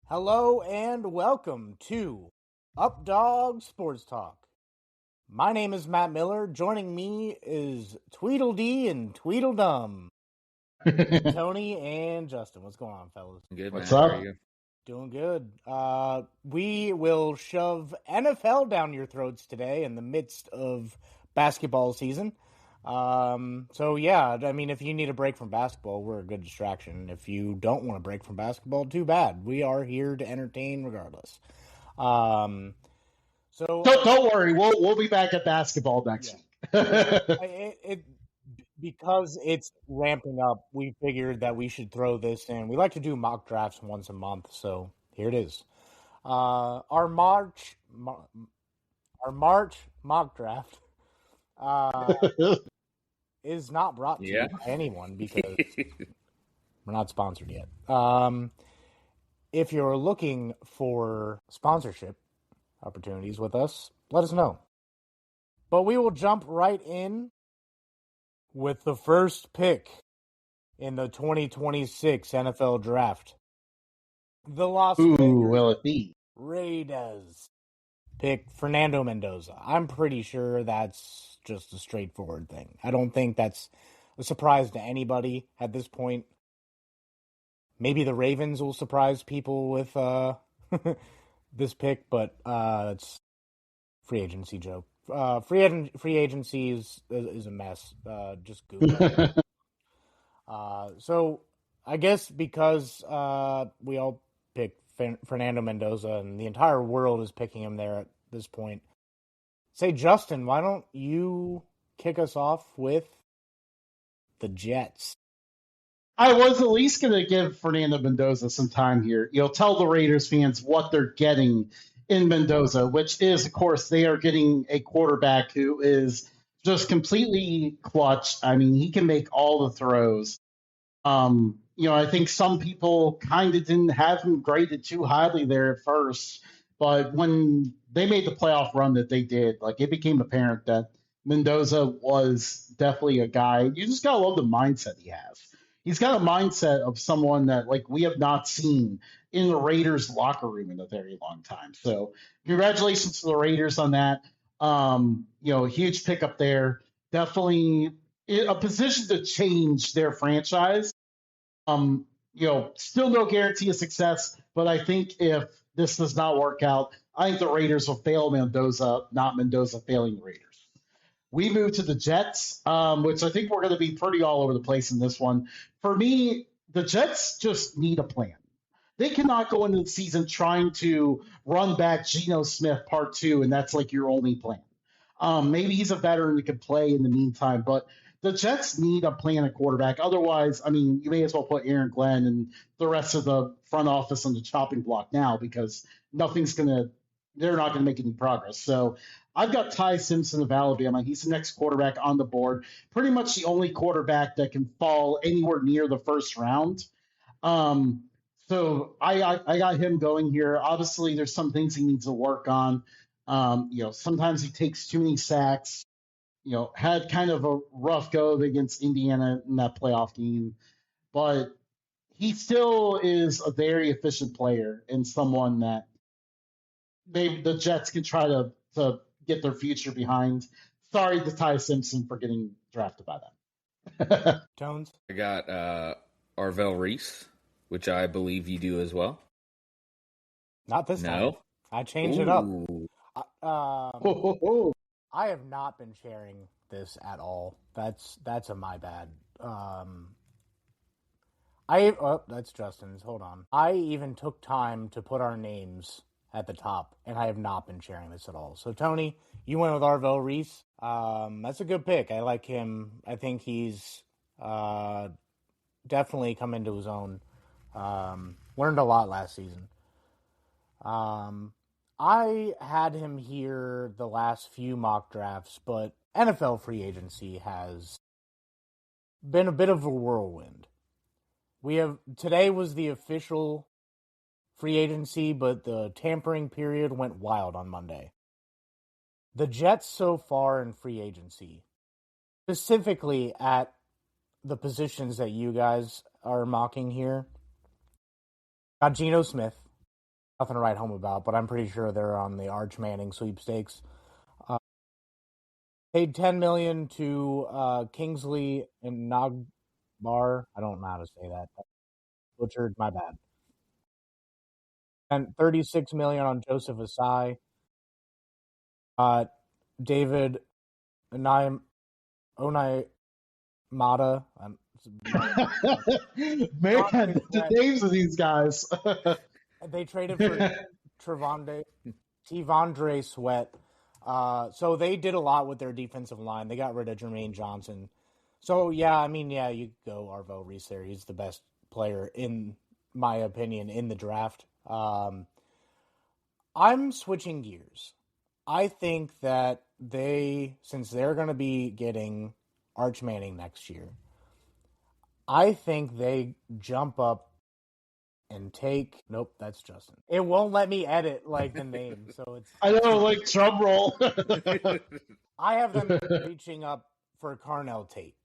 Hello and welcome to Up Dog Sports Talk. My name is Matt Miller. Joining me is Tweedledee and Tweedledum. Tony and Justin. What's going on, fellas? Good, What's man. up? How are you? Doing good. We will shove NFL down your throats today in the midst of basketball season. If you need a break from basketball, we're a good distraction. If you don't want a break from basketball, too bad. We are here to entertain regardless. Don't worry, we'll be back at basketball next week. Because it's ramping up, we figured that we should throw this in. We like to do mock drafts once a month, so here it is. Our March mock draft is not brought to you by anyone because we're not sponsored yet. If you're looking for sponsorship opportunities with us, let us know. But we will jump right in with the first pick in the 2026 NFL Draft. The Las Vegas will it be? Raiders pick Fernando Mendoza. I'm pretty sure that's just a straightforward thing. I don't think that's a surprise to anybody at this point. Maybe the Ravens will surprise people with this pick, but it's free agency joke. Free agency is a mess. Just Google it. So I guess because we all picked Fernando Mendoza and the entire world is picking him there at this point. Say, Justin, why don't you kick us off with the Jets? I was at least going to give Fernando Mendoza some time here. Tell the Raiders fans what they're getting in Mendoza, which is, of course, they are getting a quarterback who is just completely clutch. I mean, he can make all the throws. I think some people kind of didn't have him graded too highly there at first, but when they made the playoff run that they did, it became apparent that Mendoza was definitely a guy. You just gotta love the mindset he has. He's got a mindset of someone that we have not seen in the Raiders locker room in a very long time. So congratulations to the Raiders on that. Huge pickup there. Definitely a position to change their franchise. Still no guarantee of success, but I think if this does not work out, I think the Raiders will fail Mendoza, not Mendoza failing the Raiders. We move to the Jets, which I think we're going to be pretty all over the place in this one. For me, the Jets just need a plan. They cannot go into the season trying to run back Geno Smith Part 2, and that's your only plan. Maybe he's a veteran that could play in the meantime, but the Jets need a plan at quarterback. Otherwise, you may as well put Aaron Glenn and the rest of the front office on the chopping block now because they're not going to make any progress. So I've got Ty Simpson of Alabama. He's the next quarterback on the board. Pretty much the only quarterback that can fall anywhere near the first round. So I got him going here. Obviously, there's some things he needs to work on. Sometimes he takes too many sacks. Had kind of a rough go against Indiana in that playoff game, but he still is a very efficient player and someone that the Jets can try to get their future behind. Sorry to Ty Simpson for getting drafted by them. Tones? I got Arvell Reese, which I believe you do as well. Not this time. I changed it up. I have not been sharing this at all. That's a my bad. That's Justin's. Hold on. I even took time to put our names at the top, and I have not been sharing this at all. So, Tony, you went with Arvell Reese. That's a good pick. I like him. I think he's definitely come into his own. Learned a lot last season. I had him here the last few mock drafts, but NFL free agency has been a bit of a whirlwind. Today was the official free agency, but the tampering period went wild on Monday. The Jets so far in free agency, specifically at the positions that you guys are mocking here, got Geno Smith, Nothing to write home about, but I'm pretty sure they're on the Arch Manning sweepstakes. Paid $10 million to Kingsley and Nagbar. I don't know how to say that. Butchered, my bad. And $36 million on Joseph Asai. David Onai Mata. Man, the names of these guys. They traded for Tivondre Sweat. So they did a lot with their defensive line. They got rid of Jermaine Johnson. So, you go Arvell Reese there. He's the best player, in my opinion, in the draft. I'm switching gears. I think that since they're going to be getting Arch Manning next year, I think they jump up and take. Nope, that's Justin. It won't let me edit the name, so it's. I know, like drum roll. I have them reaching up for Carnell Tate.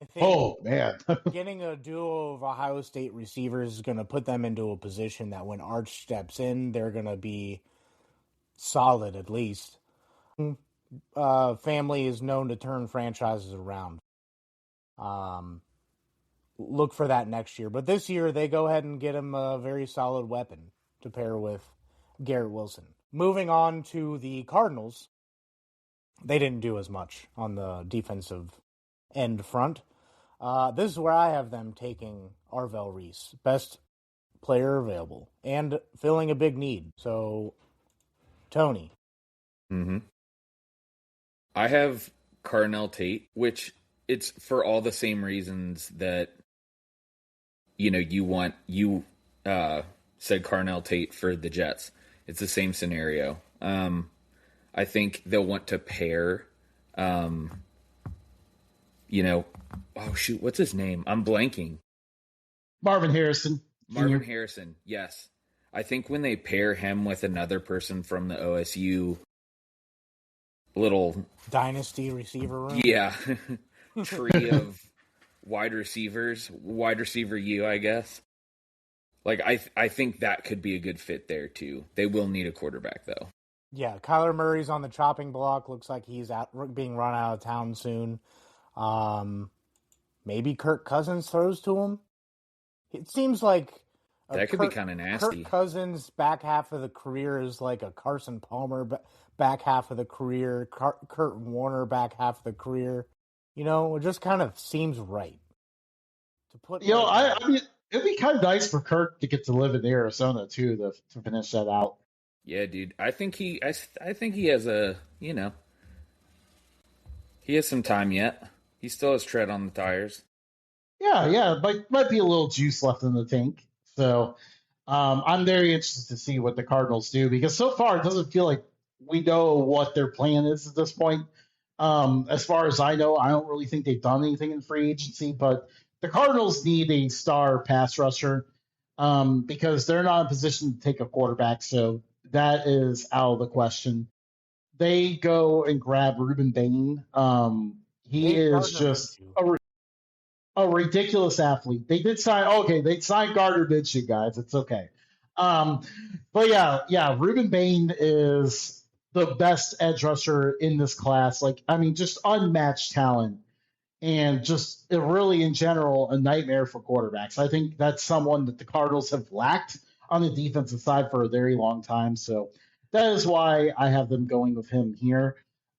I think Oh man, getting a duo of Ohio State receivers is going to put them into a position that when Arch steps in, they're going to be solid at least. Family is known to turn franchises around. Look for that next year. But this year, they go ahead and get him a very solid weapon to pair with Garrett Wilson. Moving on to the Cardinals, they didn't do as much on the defensive end front. This is where I have them taking Arvell Reese, best player available, and filling a big need. So, Tony. Mm-hmm. I have Carnell Tate, which it's for all the same reasons that you said Carnell Tate for the Jets. It's the same scenario. I think they'll want to pair, oh shoot, what's his name? I'm blanking. Marvin Harrison. Marvin Harrison, yes. I think when they pair him with another person from the OSU little dynasty receiver room, tree of wide receivers, wide receiver U, I guess. I think that could be a good fit there too. They will need a quarterback though. Yeah, Kyler Murray's on the chopping block. Looks like he's being run out of town soon. Maybe Kirk Cousins throws to him. It seems like that could be kind of nasty. Kirk Cousins' back half of the career is like a Carson Palmer back half of the career. Kurt Warner back half of the career. It just kind of seems right to put. I mean, it'd be kind of nice for Kirk to get to live in Arizona too to finish that out. Yeah, dude. I think he has he has some time yet. He still has tread on the tires. Yeah, might be a little juice left in the tank. So I'm very interested to see what the Cardinals do, because so far it doesn't feel like we know what their plan is at this point. As far as I know, I don't really think they've done anything in free agency, but the Cardinals need a star pass rusher because they're not in a position to take a quarterback. So that is out of the question. They go and grab Ruben Bain. He is just a ridiculous athlete. They did sign, they signed Gardner Minshew, guys. It's okay. But yeah, Ruben Bain is the best edge rusher in this class. Just unmatched talent, and just really, in general, a nightmare for quarterbacks. I think that's someone that the Cardinals have lacked on the defensive side for a very long time. So that is why I have them going with him here.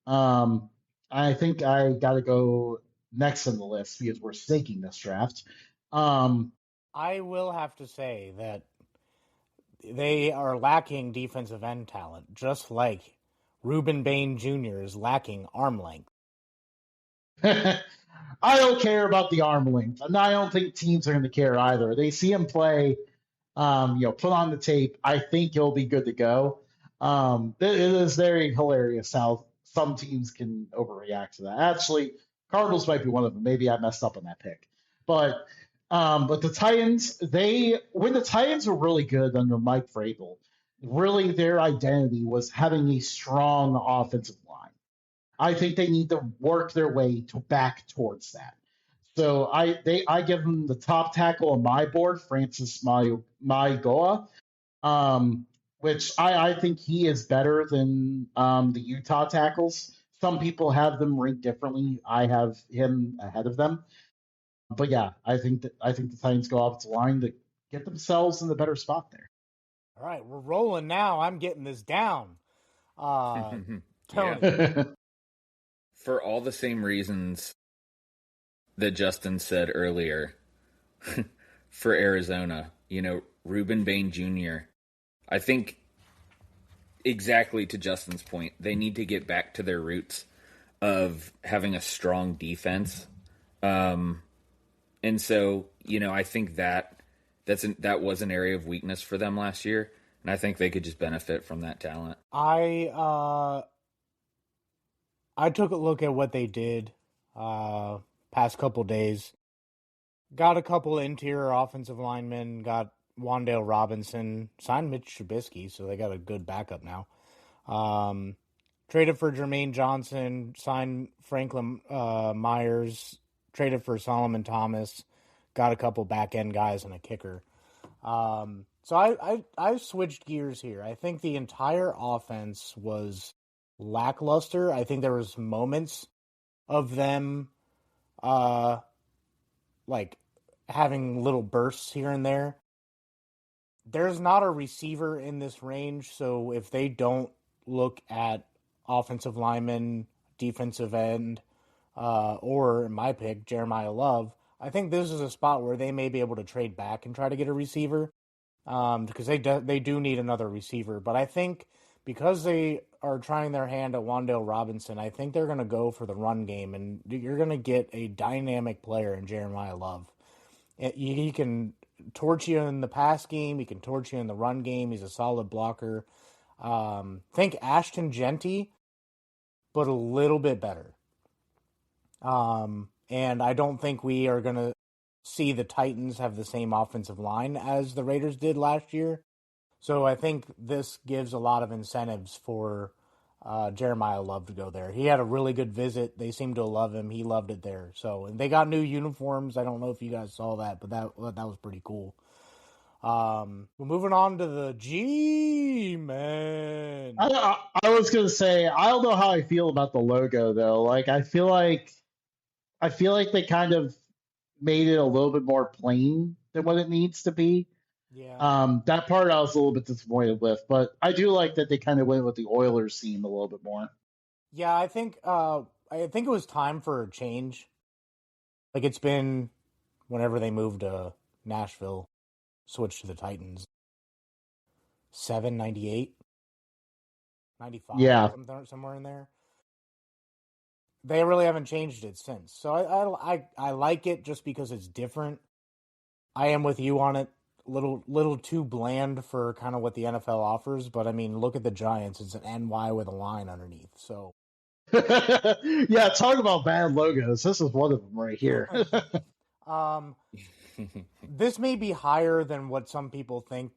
I think I got to go next on the list because we're staking this draft. I will have to say that they are lacking defensive end talent, just like Ruben Bain Jr. is lacking arm length. I don't care about the arm length, and I don't think teams are going to care either. They see him play, put on the tape. I think he'll be good to go. It is very hilarious how some teams can overreact to that. Actually, Cardinals might be one of them. Maybe I messed up on that pick. But the Titans, when the Titans were really good under Mike Vrabel, really their identity was having a strong offensive line. I think they need to work their way back towards that. So I give them the top tackle on my board, Francis Maigoa. which I think he is better than the Utah tackles. Some people have them ranked differently. I have him ahead of them. But yeah, I think the Titans go offensive line to get themselves in the better spot there. All right, we're rolling now. I'm getting this down. Tony. Yeah. For all the same reasons that Justin said earlier, for Arizona, Reuben Bain Jr., I think exactly to Justin's point, they need to get back to their roots of having a strong defense. And so, I think that was an area of weakness for them last year, and I think they could just benefit from that talent. I took a look at what they did past couple days. Got a couple interior offensive linemen, got Wan'Dale Robinson, signed Mitch Trubisky, so they got a good backup now. Traded for Jermaine Johnson, signed Franklin Myers, traded for Solomon Thomas, got a couple back-end guys and a kicker. So I switched gears here. I think the entire offense was lackluster. I think there was moments of them like having little bursts here and there. There's not a receiver in this range, so if they don't look at offensive lineman, defensive end, or in my pick, Jeremiah Love, I think this is a spot where they may be able to trade back and try to get a receiver, because they do need another receiver. But I think because they are trying their hand at Wan'Dale Robinson, I think they're going to go for the run game, and you're going to get a dynamic player in Jeremiah Love. He can torch you in the pass game. He can torch you in the run game. He's a solid blocker. Think Ashton Genty, but a little bit better. And I don't think we are going to see the Titans have the same offensive line as the Raiders did last year. So I think this gives a lot of incentives for Jeremiah Love to go there. He had a really good visit. They seemed to love him. He loved it there. So, and they got new uniforms. I don't know if you guys saw that, but that was pretty cool. We're moving on to the G-Men. I was gonna say I don't know how I feel about the logo though. Like I feel like they kind of made it a little bit more plain than what it needs to be. Yeah. That part I was a little bit disappointed with, but I do like that they kind of went with the Oilers theme a little bit more. Yeah, I think it was time for a change. Like it's been whenever they moved to Nashville, switched to the Titans. 98, 95, Yeah. somewhere in there. They really haven't changed it since. So I like it just because it's different. I am with you on it. Little too bland for kind of what the NFL offers, but I mean, look at the Giants. It's an NY with a line underneath. So yeah, talk about bad logos. This is one of them right here. This may be higher than what some people think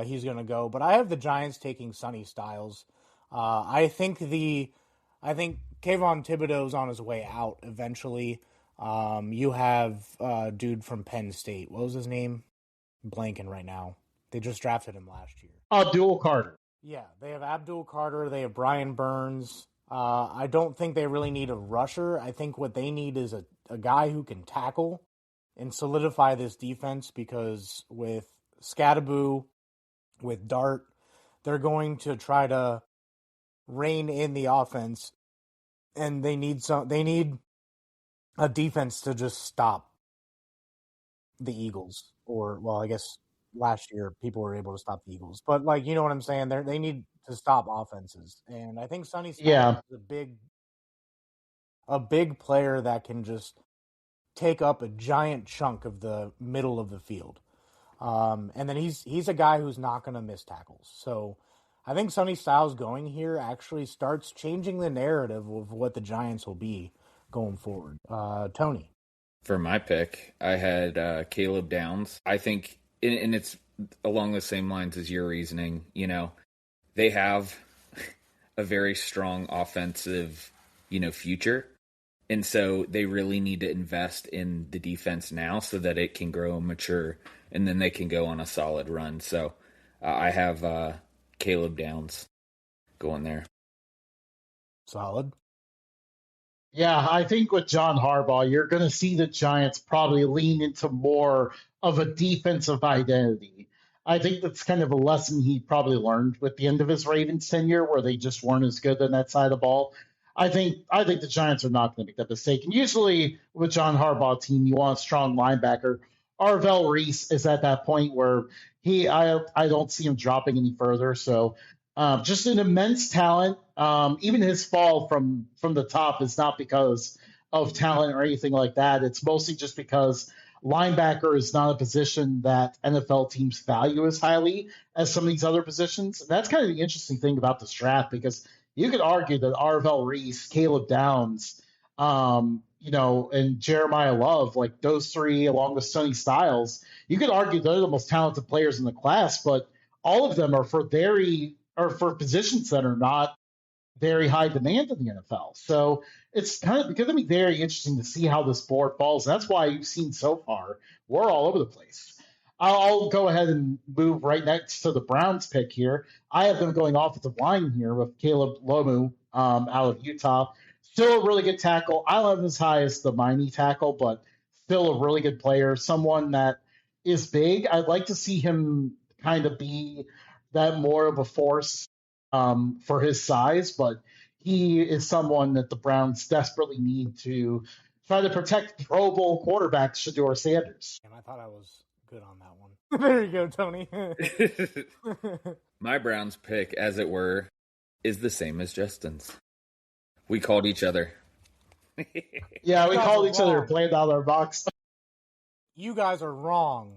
he's going to go, but I have the Giants taking Sonny Styles. I think Kayvon Thibodeau's on his way out eventually. You have dude from Penn State. What was his name? I'm blanking right now. They just drafted him last year. Abdul Carter. Yeah, they have Abdul Carter. They have Brian Burns. I don't think they really need a rusher. I think what they need is a guy who can tackle and solidify this defense, because with Scadaboo, with Dart, they're going to try to rein in the offense, and they need a defense to just stop the Eagles. Or, well, I guess last year people were able to stop the Eagles, but like, you know what I'm saying? They need to stop offenses, and I think Sonny Styles is a big player that can just take up a giant chunk of the middle of the field, and then he's a guy who's not going to miss tackles. So I think Sonny Styles going here actually starts changing the narrative of what the Giants will be going forward. Tony. For my pick, I had Caleb Downs. I think, and it's along the same lines as your reasoning. They have a very strong offensive, future. And so they really need to invest in the defense now so that it can grow and mature, and then they can go on a solid run. So I have Caleb Downs going there. Solid. Yeah, I think with John Harbaugh, you're going to see the Giants probably lean into more of a defensive identity. I think that's kind of a lesson he probably learned with the end of his Ravens tenure, where they just weren't as good on that side of the ball. I think the Giants are not going to make that mistake. And usually with John Harbaugh team, you want a strong linebacker. Arvell Reese is at that point where I don't see him dropping any further. So just an immense talent. Even his fall from the top is not because of talent or anything like that. It's mostly just because linebacker is not a position that NFL teams value as highly as some of these other positions. And that's kind of the interesting thing about this draft, because you could argue that Arvell Reese, Caleb Downs, and Jeremiah Love, like those three, along with Sonny Styles, you could argue they're the most talented players in the class, but all of them are for positions that are not very high demand in the NFL. So it's kind of going to be very interesting to see how this board falls. That's why you've seen so far we're all over the place. I'll go ahead and move right next to the Browns pick here. I have them going offensive line here with Caleb Lomu out of Utah. Still a really good tackle. I love him as high as the Miami tackle, but still a really good player. Someone that is big. I'd like to see him kind of be that more of a force for his size, but he is someone that the Browns desperately need to try to protect Pro Bowl quarterback Shedeur Sanders. And I thought I was good on that one. There you go, Tony. My Browns pick, as it were, is the same as Justin's. We called each other. Yeah, we called each other, played out our box. You guys are wrong.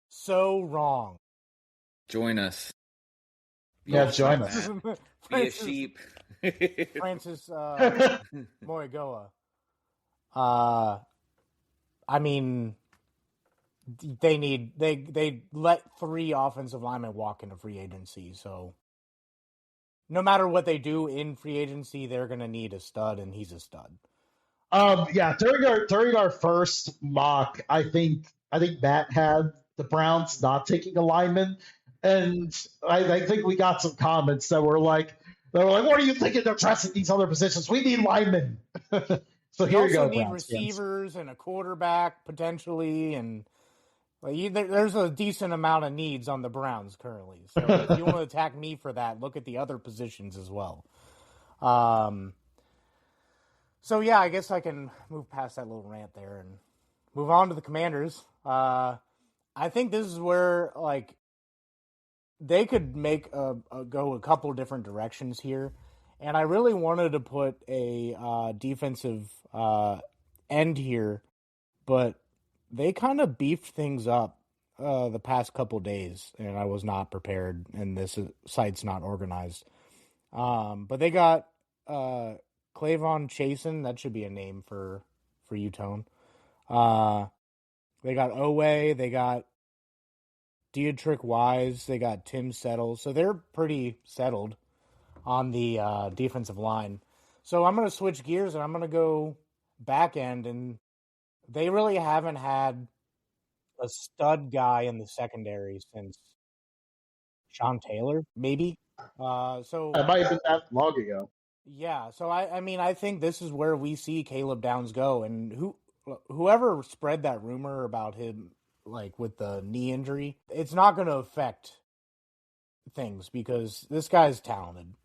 So wrong. Join us. Yeah, join us. Be a sheep. Francis Moigoa. I mean, they let 3 offensive linemen walk into free agency, so no matter what they do in free agency, they're gonna need a stud, and he's a stud. During our first mock, I think Matt had the Browns not taking a lineman, and I think we got some comments that were like, "What are you thinking? They're trusting these other positions. We need linemen." So here you go. We also need receivers and a quarterback potentially, and there's a decent amount of needs on the Browns currently. So if you want to attack me for that, look at the other positions as well. So yeah, I guess I can move past that little rant there and move on to the Commanders. I think this is where they could make go a couple different directions here, and I really wanted to put a defensive end here, but they kind of beefed things up the past couple days, and I was not prepared, and this site's not organized. But they got Clavon Chasen. That should be a name for you, Tone. They got Owe. They got Dietrich Wise. They got Tim Settle. So they're pretty settled on the defensive line. So I'm going to switch gears, and I'm going to go back end, and they really haven't had a stud guy in the secondary since Sean Taylor, maybe. So it might have been that long ago. Yeah, so I think this is where we see Caleb Downs go, and whoever spread that rumor about him, with the knee injury, it's not going to affect things because this guy's talented.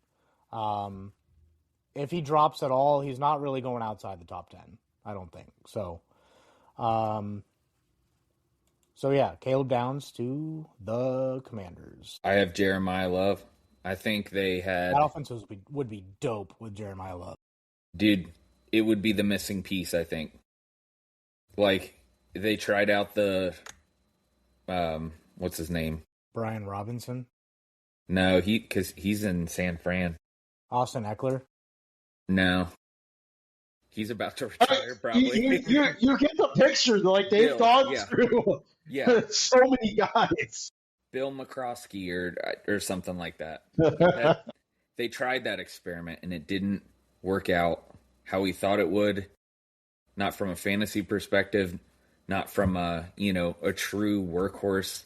If he drops at all, he's not really going outside the top 10. I don't think so. So yeah, Caleb Downs to the Commanders. I have Jeremiah Love. I think they had... That offense would be dope with Jeremiah Love. Dude, it would be the missing piece, I think. They tried out the... what's his name? Brian Robinson? No, because he's in San Fran. Austin Eckler? No. He's about to retire, probably. You get the picture. They've gone through so many guys. Bill McCroskey or something like that. They tried that experiment, and it didn't work out how he thought it would. Not from a fantasy perspective, not from a true workhorse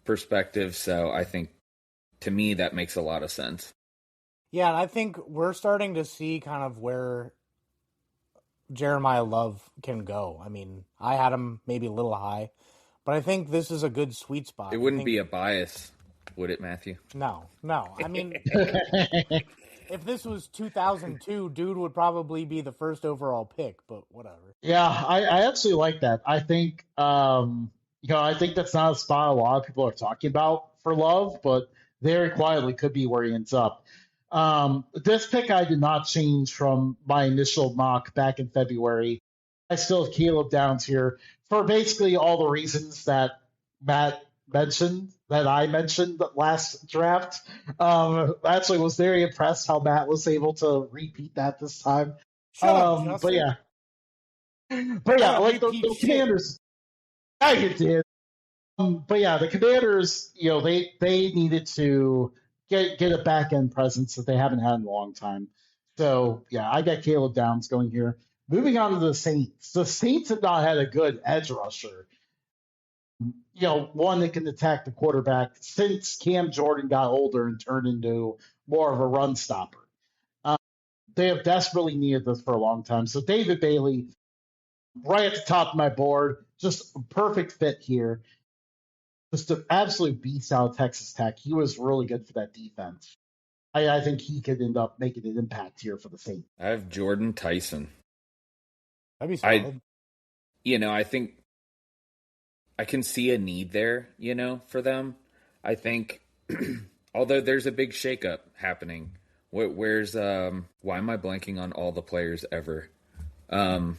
perspective. So I think to me, that makes a lot of sense. Yeah, and I think we're starting to see kind of where Jeremiah Love can go. I mean, I had him maybe a little high, but I think this is a good sweet spot. It wouldn't be a bias, would it, Matthew? No. I mean, if this was 2002, dude would probably be the first overall pick, but whatever. Yeah, I actually like that. I think I think that's not a spot a lot of people are talking about for Love, but very quietly could be where he ends up. This pick I did not change from my initial mock back in February. I still have Caleb Downs here for basically all the reasons that Matt mentioned, that I mentioned last draft. I actually was very impressed how Matt was able to repeat that this time. Shut up, But Justin. yeah. But I yeah, didn't like repeat the shit. Commanders, I did. But yeah, the Commanders, they needed to get a back end presence that they haven't had in a long time. So yeah, I got Caleb Downs going here. Moving on to the Saints. The Saints have not had a good edge rusher. One that can attack the quarterback since Cam Jordan got older and turned into more of a run stopper. They have desperately needed this for a long time. So David Bailey, right at the top of my board, just a perfect fit here. Just an absolute beast out of Texas Tech. He was really good for that defense. I think he could end up making an impact here for the Saints. I have Jordan Tyson. That'd be solid. I think I can see a need there, for them. I think, although there's a big shakeup happening. Where's why am I blanking on all the players ever? Kamara,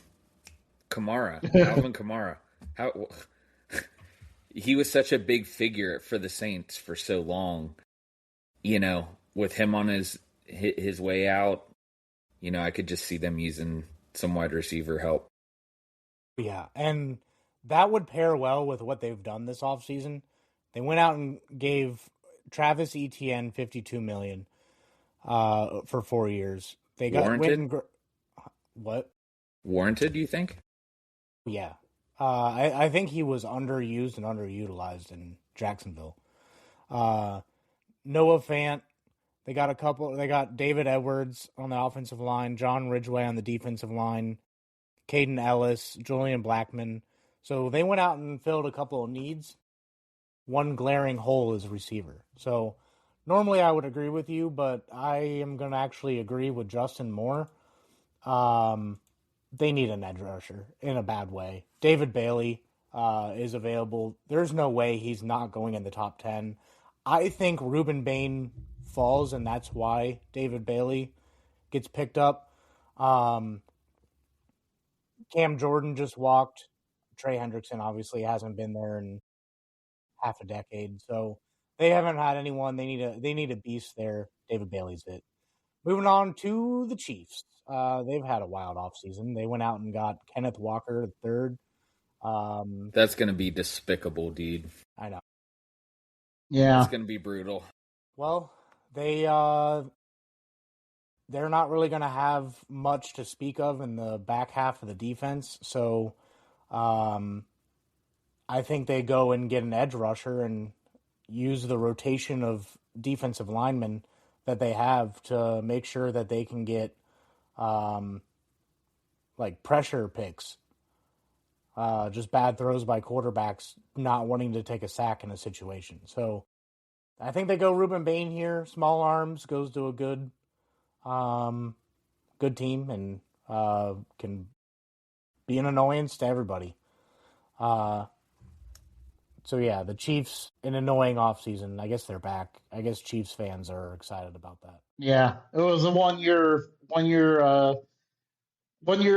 Alvin Kamara. How he was such a big figure for the Saints for so long. With him on his way out, I could just see them using some wide receiver help. Yeah, and that would pair well with what they've done this offseason. They went out and gave Travis Etienne $52 million for 4 years. They got Warranted? What? Warranted, you think? Yeah. I think he was underused and underutilized in Jacksonville. Noah Fant. They got David Edwards on the offensive line, John Ridgeway on the defensive line, Caden Ellis, Julian Blackman. So they went out and filled a couple of needs. One glaring hole is receiver. So normally I would agree with you, but I am going to actually agree with Justin more. They need an edge rusher in a bad way. David Bailey is available. There's no way he's not going in the top 10. I think Ruben Bain falls, and that's why David Bailey gets picked up. Cam Jordan just walked. Trey Hendrickson obviously hasn't been there in half a decade, so they haven't had anyone. They need a beast there. David Bailey's it. Moving on to the Chiefs. They've had a wild offseason. They went out and got Kenneth Walker III. That's going to be despicable, dude. I know. Yeah. That's going to be brutal. Well, they're not really going to have much to speak of in the back half of the defense. So I think they go and get an edge rusher and use the rotation of defensive linemen that they have to make sure that they can get pressure picks. Just bad throws by quarterbacks not wanting to take a sack in a situation. So I think they go Ruben Bain here. Small arms, goes to a good team and can be an annoyance to everybody. So yeah, the Chiefs, an annoying offseason. I guess they're back. I guess Chiefs fans are excited about that. Yeah, it was a one year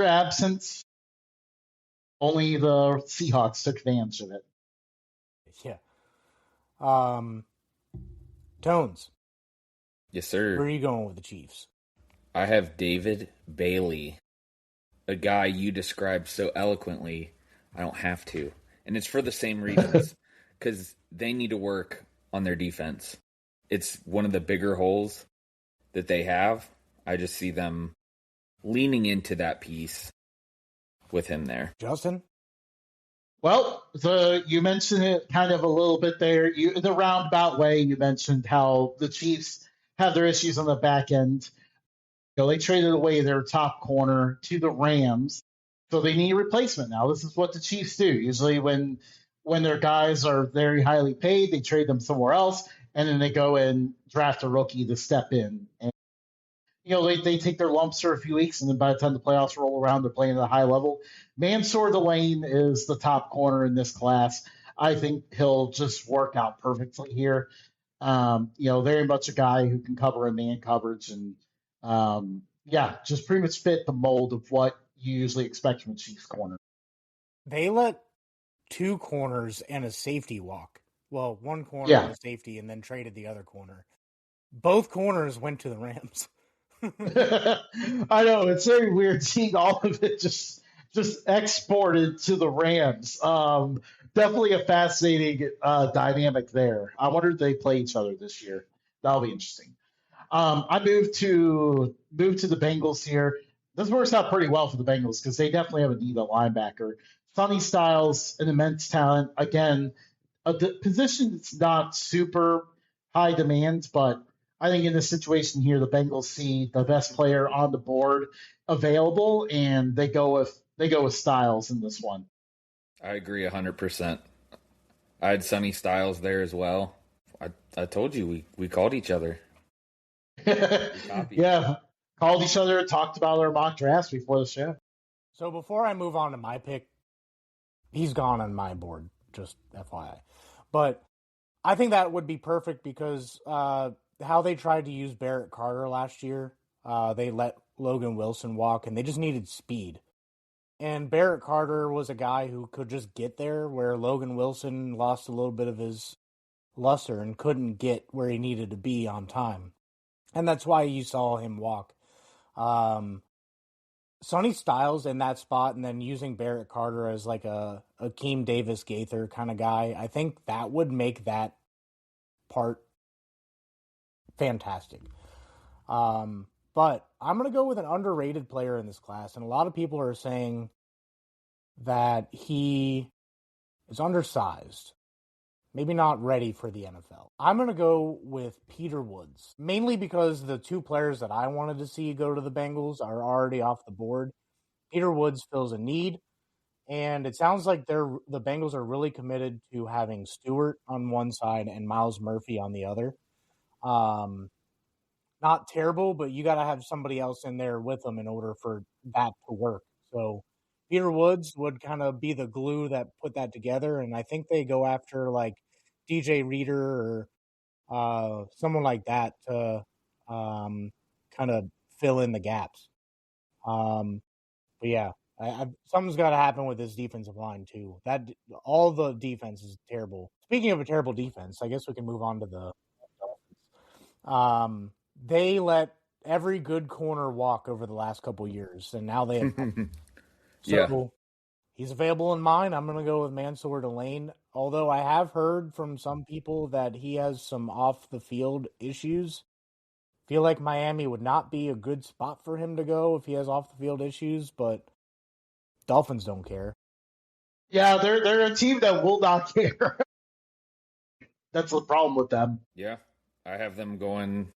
absence. Only the Seahawks took advantage of it. Yeah. Tones. Yes, sir. Where are you going with the Chiefs? I have David Bailey, a guy you described so eloquently. I don't have to. And it's for the same reasons. Because they need to work on their defense. It's one of the bigger holes that they have. I just see them leaning into that piece with him there. Justin? Well, you mentioned it kind of a little bit there. The roundabout way, you mentioned how the Chiefs have their issues on the back end. They traded away their top corner to the Rams, so they need a replacement now. This is what the Chiefs do. Usually, when their guys are very highly paid, they trade them somewhere else, and then they go and draft a rookie to step in. And they take their lumps for a few weeks, and then by the time the playoffs roll around, they're playing at a high level. Mansour Delane is the top corner in this class. I think he'll just work out perfectly here. Very much a guy who can cover in man coverage and, just pretty much fit the mold of what you usually expect from a Chiefs corner. They let two corners and a safety walk. Well, one corner and a safety, and then traded the other corner. Both corners went to the Rams. I know, it's very weird seeing all of it just exported to the Rams. Definitely a fascinating dynamic there. I wonder if they play each other this year. That'll be interesting. I moved to the Bengals here. This works out pretty well for the Bengals because they definitely have a need at linebacker. Sonny Styles, an immense talent. Again, a position that's not super high demand, but I think in this situation here, the Bengals see the best player on the board available, and they go with Styles in this one. I agree 100%. I had Sonny Styles there as well. I told you we called each other. Yeah, called each other, talked about our mock drafts before the show. So before I move on to my pick, he's gone on my board, just FYI. But I think that would be perfect because how they tried to use Barrett Carter last year, they let Logan Wilson walk, and they just needed speed. And Barrett Carter was a guy who could just get there, where Logan Wilson lost a little bit of his luster and couldn't get where he needed to be on time. And that's why you saw him walk. Sonny Styles in that spot, and then using Barrett Carter as like a Akeem Davis Gaither kind of guy, I think that would make that part fantastic. But I'm going to go with an underrated player in this class, and a lot of people are saying that he is undersized, maybe not ready for the NFL. I'm going to go with Peter Woods, mainly because the two players that I wanted to see go to the Bengals are already off the board. Peter Woods fills a need, and it sounds like the Bengals are really committed to having Stewart on one side and Miles Murphy on the other. Not terrible, but you got to have somebody else in there with them in order for that to work. So Peter Woods would kind of be the glue that put that together, and I think they go after like DJ Reader or someone like that to kind of fill in the gaps. But yeah, something's got to happen with this defensive line too. That all the defense is terrible. Speaking of a terrible defense, I guess we can move on to the Dolphins. They let every good corner walk over the last couple years, and now they have. He's available in mine. I'm going to go with Mansour Delane, although I have heard from some people that he has some off-the-field issues. Feel like Miami would not be a good spot for him to go if he has off-the-field issues, but Dolphins don't care. Yeah, they're a team that will not care. That's the problem with them. Yeah, I have him going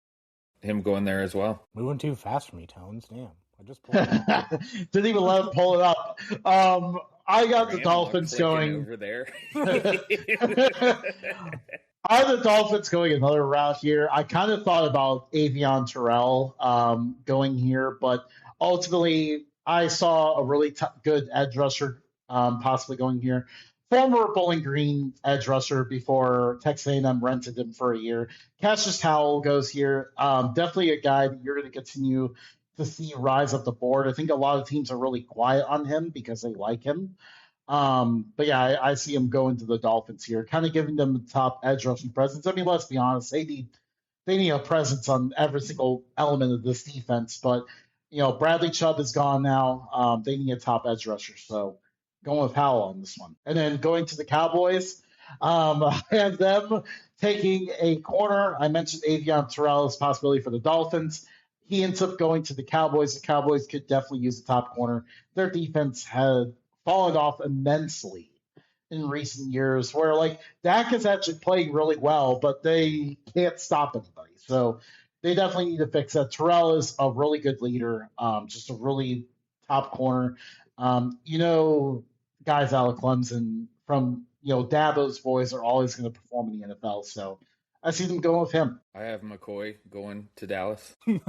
there as well. Moving too fast for me, Tones. Damn. I just pulled it up. Didn't even let him pull it up. I got the Dolphins going over there. I have the Dolphins going another route here. I kind of thought about Avion Terrell going here, but ultimately I saw a really good edge rusher possibly going here. Former Bowling Green edge rusher before Texas A&M rented him for a year. Cassius Howell goes here. Definitely a guy that you're going to continue to see rise up the board. I think a lot of teams are really quiet on him because they like him. But yeah, I see him going to the Dolphins here, kind of giving them the top edge rushing presence. I mean, let's be honest, they need a presence on every single element of this defense. But Bradley Chubb is gone now. They need a top edge rusher, so going with Howell on this one. And then going to the Cowboys, I have them taking a corner. I mentioned Avion Terrell as a possibility for the Dolphins. He ends up going to the Cowboys. The Cowboys could definitely use a top corner. Their defense had fallen off immensely in recent years, where like Dak is actually playing really well, but they can't stop anybody. So they definitely need to fix that. Terrell is a really good leader, just a really top corner. You know, guys out of Clemson from Dabo's boys are always going to perform in the NFL. So I see them going with him. I have McCoy going to Dallas. That's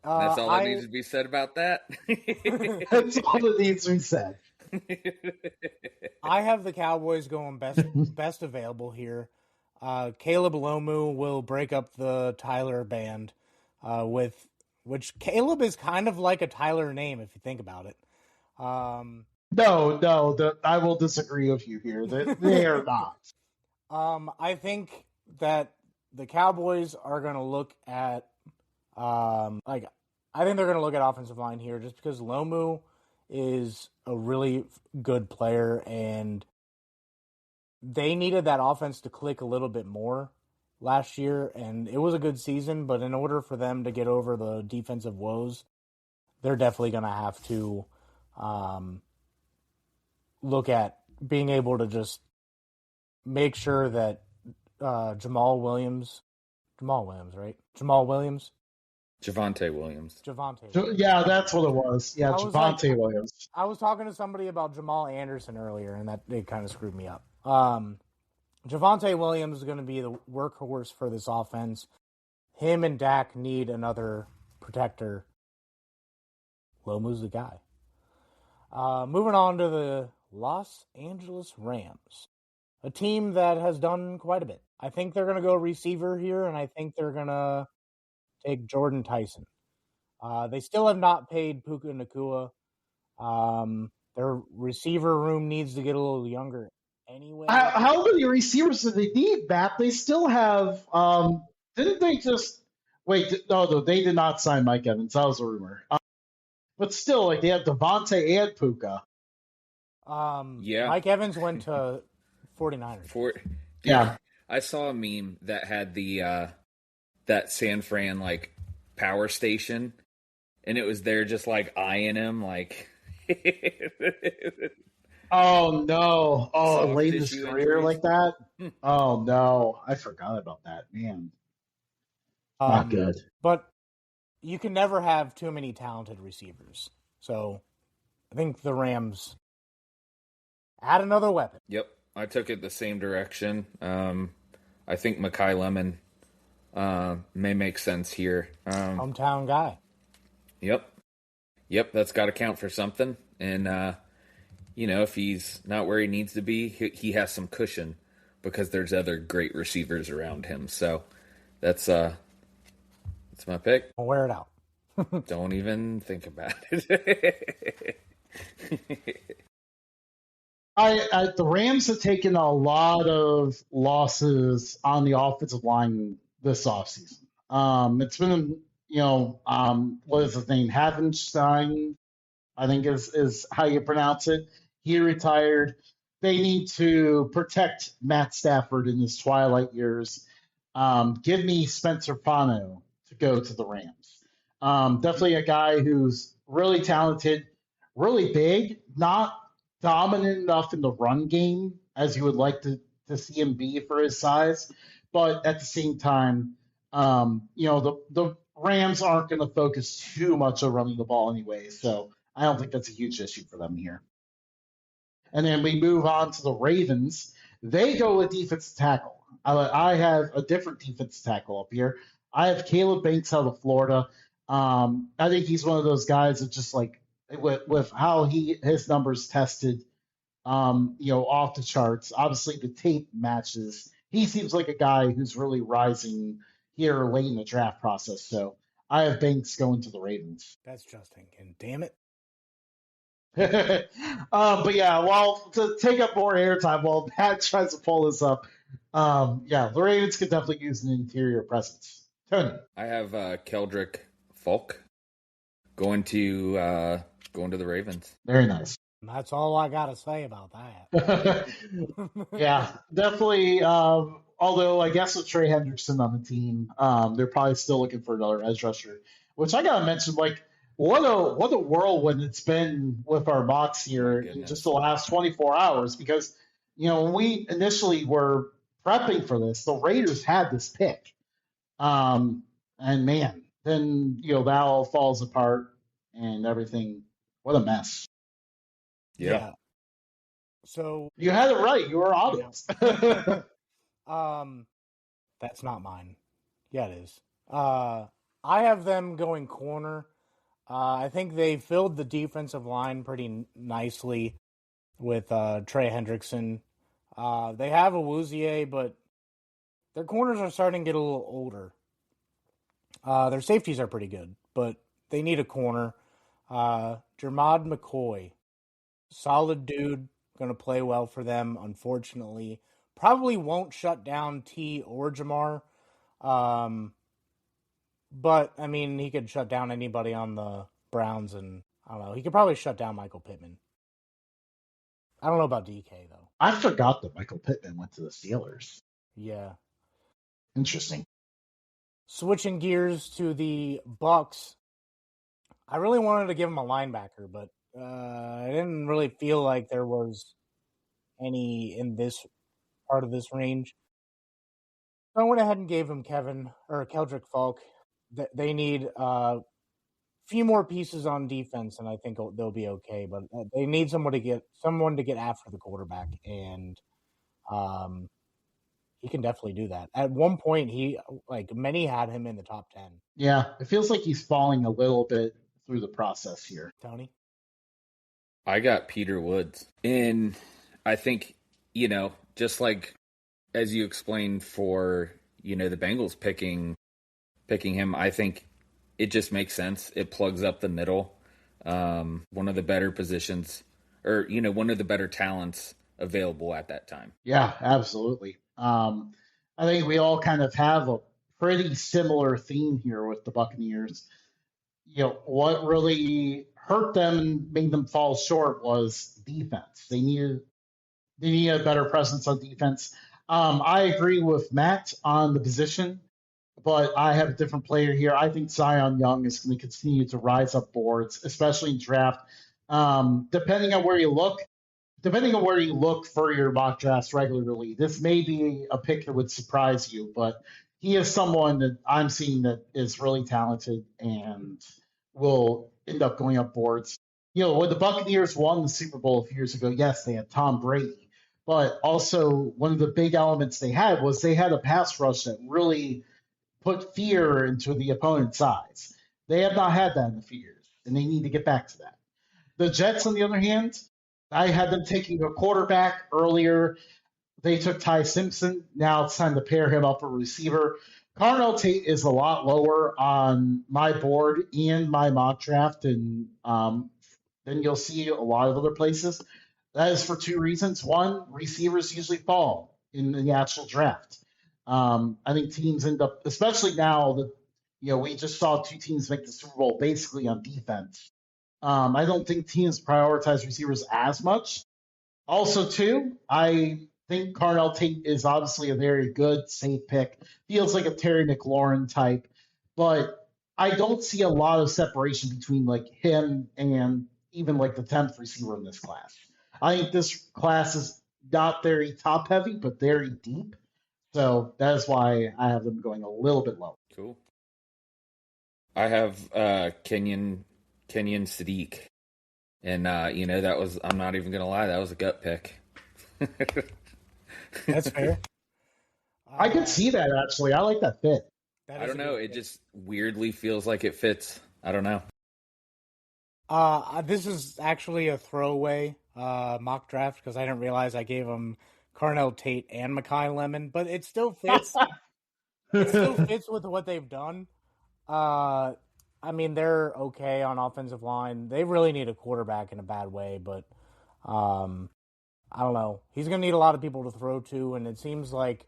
all that needs to be said about that. That's all that needs to be said. I have the Cowboys going best available here. Caleb Lomu will break up the Tyler band, with which Caleb is kind of like a Tyler name if you think about it. No, I will disagree with you here. They are not. I think that the Cowboys are going to look at I think they're going to look at offensive line here just because Lomu is a really good player and they needed that offense to click a little bit more last year, and it was a good season, but in order for them to get over the defensive woes, they're definitely going to have to look at being able to just make sure that Jamal Williams, right? Jamal Williams? Javonte Williams. Yeah, that's what it was. Yeah, Javonte Williams. I was talking to somebody about Jamal Anderson earlier, and that it kind of screwed me up. Javonte Williams is going to be the workhorse for this offense. Him and Dak need another protector. Lomu's the guy. Moving on to the Los Angeles Rams, a team that has done quite a bit. I think they're going to go receiver here, and I think they're going to take Jordan Tyson. They still have not paid Puka Nacua. Their receiver room needs to get a little younger anyway. How many receivers do they need, Matt? They still have. Didn't they just wait? No, they did not sign Mike Evans. That was a rumor. But still, like they have Devontae and Puka. Yeah. Mike Evans went to 49ers. Yeah. I saw a meme that had the that San Fran like power station, and it was there just like eyeing him like. Oh no! Oh, late in his career like that. Oh no! I forgot about that, man. Not good. But you can never have too many talented receivers. So I think the Rams add another weapon. Yep, I took it the same direction. I think Mekhi Lemon may make sense here. Hometown guy. Yep, that's got to count for something. And, if he's not where he needs to be, he has some cushion because there's other great receivers around him. So that's my pick. I'll wear it out. Don't even think about it. The Rams have taken a lot of losses on the offensive line this offseason. It's been, what is his name? Havenstein, I think is how you pronounce it. He retired. They need to protect Matt Stafford in his twilight years. Give me Spencer Fano to go to the Rams. Definitely a guy who's really talented, really big, not dominant enough in the run game as you would like to see him be for his size. But at the same time, the Rams aren't going to focus too much on running the ball anyway. So I don't think that's a huge issue for them here. And then we move on to the Ravens. They go with defensive tackle. I have a different defensive tackle up here. I have Caleb Banks out of Florida. I think he's one of those guys that just like with how his numbers tested, off the charts. Obviously, the tape matches. He seems like a guy who's really rising here late in the draft process. So I have Banks going to the Ravens. That's just thinking. Damn it. But yeah, well, to take up more airtime while Pat tries to pull this up, the Ravens could definitely use an interior presence. Tony, I have Keldrick Falk going to the Ravens. Very nice. That's all I got to say about that. Yeah, definitely. Although I guess with Trey Hendrickson on the team, they're probably still looking for another edge rusher. Which I gotta mention, like what a whirlwind it's been with our mocks My here in just the goodness. last 24 hours. Because when we initially were prepping for this, the Raiders had this pick, and man, then that all falls apart and everything. What a mess! Yeah. Yeah. So You had it right. You were honest. that's not mine. Yeah, it is. I have them going corner. I think they filled the defensive line pretty nicely with Trey Hendrickson. They have Awuzie, but their corners are starting to get a little older. Their safeties are pretty good, but they need a corner. Jermod McCoy, solid dude, going to play well for them. Unfortunately, probably won't shut down T or Jamar. But I mean, he could shut down anybody on the Browns, and I don't know. He could probably shut down Michael Pittman. I don't know about DK though. I forgot that Michael Pittman went to the Steelers. Yeah. Interesting. Switching gears to the Bucks, I really wanted to give him a linebacker, but I didn't really feel like there was any in this part of this range. So I went ahead and gave him Keldrick Falk. They need a few more pieces on defense, and I think they'll be okay. But they need someone to get after the quarterback, and um, he can definitely do that. At one point, many had him in the top 10. Yeah, it feels like he's falling a little bit through the process here. Tony? I got Peter Woods. And I think, just like as you explained for, the Bengals picking him, I think it just makes sense. It plugs up the middle. One of the better positions, or, one of the better talents available at that time. Yeah, absolutely. I think we all kind of have a pretty similar theme here with the Buccaneers. What really hurt them and made them fall short was defense. They needed a better presence on defense. I agree with Matt on the position, but I have a different player here. I think Zion Young is going to continue to rise up boards, especially in draft. Depending on where you look for your mock drafts regularly, this may be a pick that would surprise you, but he is someone that I'm seeing that is really talented and will end up going up boards. When the Buccaneers won the Super Bowl a few years ago, yes, they had Tom Brady, but also one of the big elements they had was they had a pass rush that really put fear into the opponent's eyes. They have not had that in a few years, and they need to get back to that. The Jets, on the other hand, I had them taking a quarterback earlier. They took Ty Simpson. Now it's time to pair him up with a receiver. Carnell Tate is a lot lower on my board and my mock draft, and then you'll see a lot of other places. That is for two reasons. One, receivers usually fall in the actual draft. I think teams end up, especially now that we just saw two teams make the Super Bowl basically on defense. I don't think teams prioritize receivers as much. Also, too, I think Carnell Tate is obviously a very good, safe pick. Feels like a Terry McLaurin type, but I don't see a lot of separation between like him and even like the 10th receiver in this class. I think this class is not very top heavy, but very deep. So that is why I have them going a little bit low. Cool. I have Kenyon Sadiq. And, that was, I'm not even going to lie, that was a gut pick. That's fair. I could see that, actually. I like that fit. I don't know. It just weirdly feels like it fits. I don't know. This is actually a throwaway mock draft because I didn't realize I gave him Carnell Tate and Mekhi Lemon, but it still fits. It still fits with what they've done. I mean, they're okay on offensive line. They really need a quarterback in a bad way, but I don't know. He's going to need a lot of people to throw to, and it seems like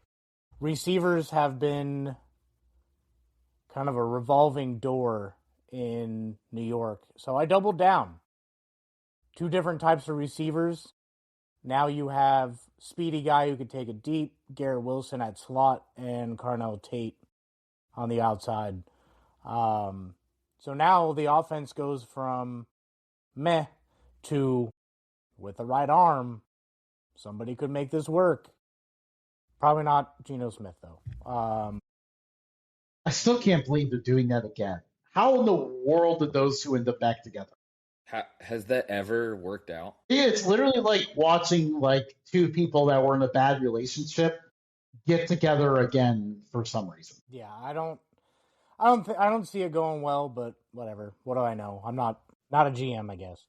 receivers have been kind of a revolving door in New York. So I doubled down. Two different types of receivers. Now you have speedy guy who could take it deep, Garrett Wilson at slot, and Carnell Tate on the outside. So now the offense goes from meh to, with the right arm, somebody could make this work. Probably not Geno Smith, though. I still can't believe they're doing that again. How in the world did those two end up back together? Has that ever worked out? It's literally like watching like two people that were in a bad relationship get together again for some reason. Yeah, I don't see it going well, but whatever. What do I know? I'm not a GM, I guess.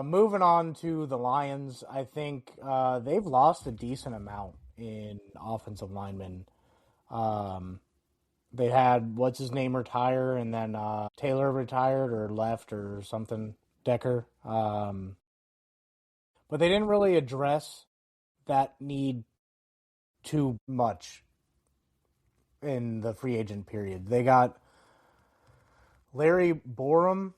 Moving on to the Lions, I think they've lost a decent amount in offensive linemen. They had what's his name retire, and then Taylor retired or left or something. Decker, but they didn't really address that need too much in the free agent period. They got Larry Borum,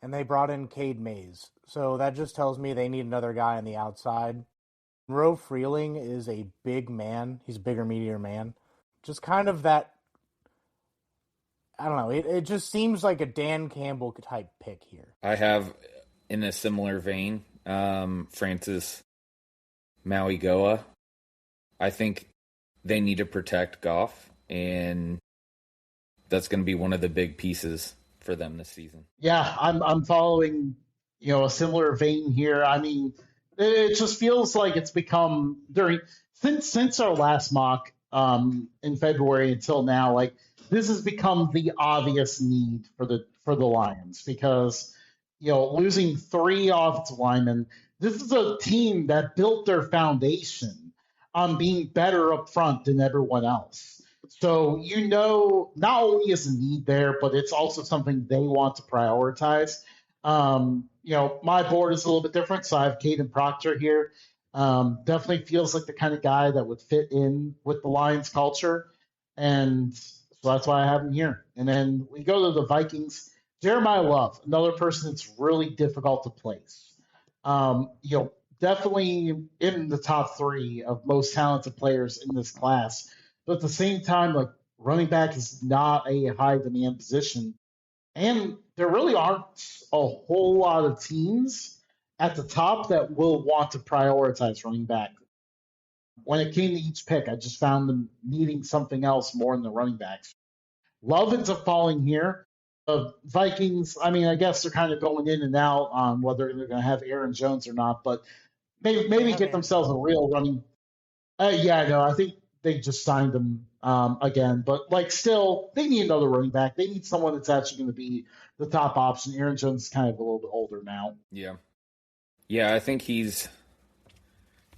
and they brought in Cade Mays. So that just tells me they need another guy on the outside. Monroe Freeling is a big man. He's a bigger, meatier man. Just kind of that, I don't know. It just seems like a Dan Campbell type pick here. I have, in a similar vein, Francis Mauigoa. I think they need to protect Goff, and that's going to be one of the big pieces for them this season. Yeah, I'm following, a similar vein here. I mean, it just feels like it's become since our last mock in February until now, like this has become the obvious need for the Lions because losing 3 offensive linemen. This is a team that built their foundation on being better up front than everyone else. So, not only is a need there, but it's also something they want to prioritize. My board is a little bit different, so I have Caden Proctor here. Definitely feels like the kind of guy that would fit in with the Lions culture. And so that's why I have him here. And then we go to the Vikings. Jeremiah Love, another person that's really difficult to place. Definitely in the top 3 of most talented players in this class. But at the same time, like running back is not a high demand position. And there really aren't a whole lot of teams at the top that will want to prioritize running back. When it came to each pick, I just found them needing something else more in the running backs. Love ends up falling here. Vikings, I mean, I guess they're kind of going in and out on whether they're going to have Aaron Jones or not, but maybe get themselves a real running. I think they just signed him again, but like still, they need another running back. They need someone that's actually going to be the top option. Aaron Jones is kind of a little bit older now. Yeah, I think he's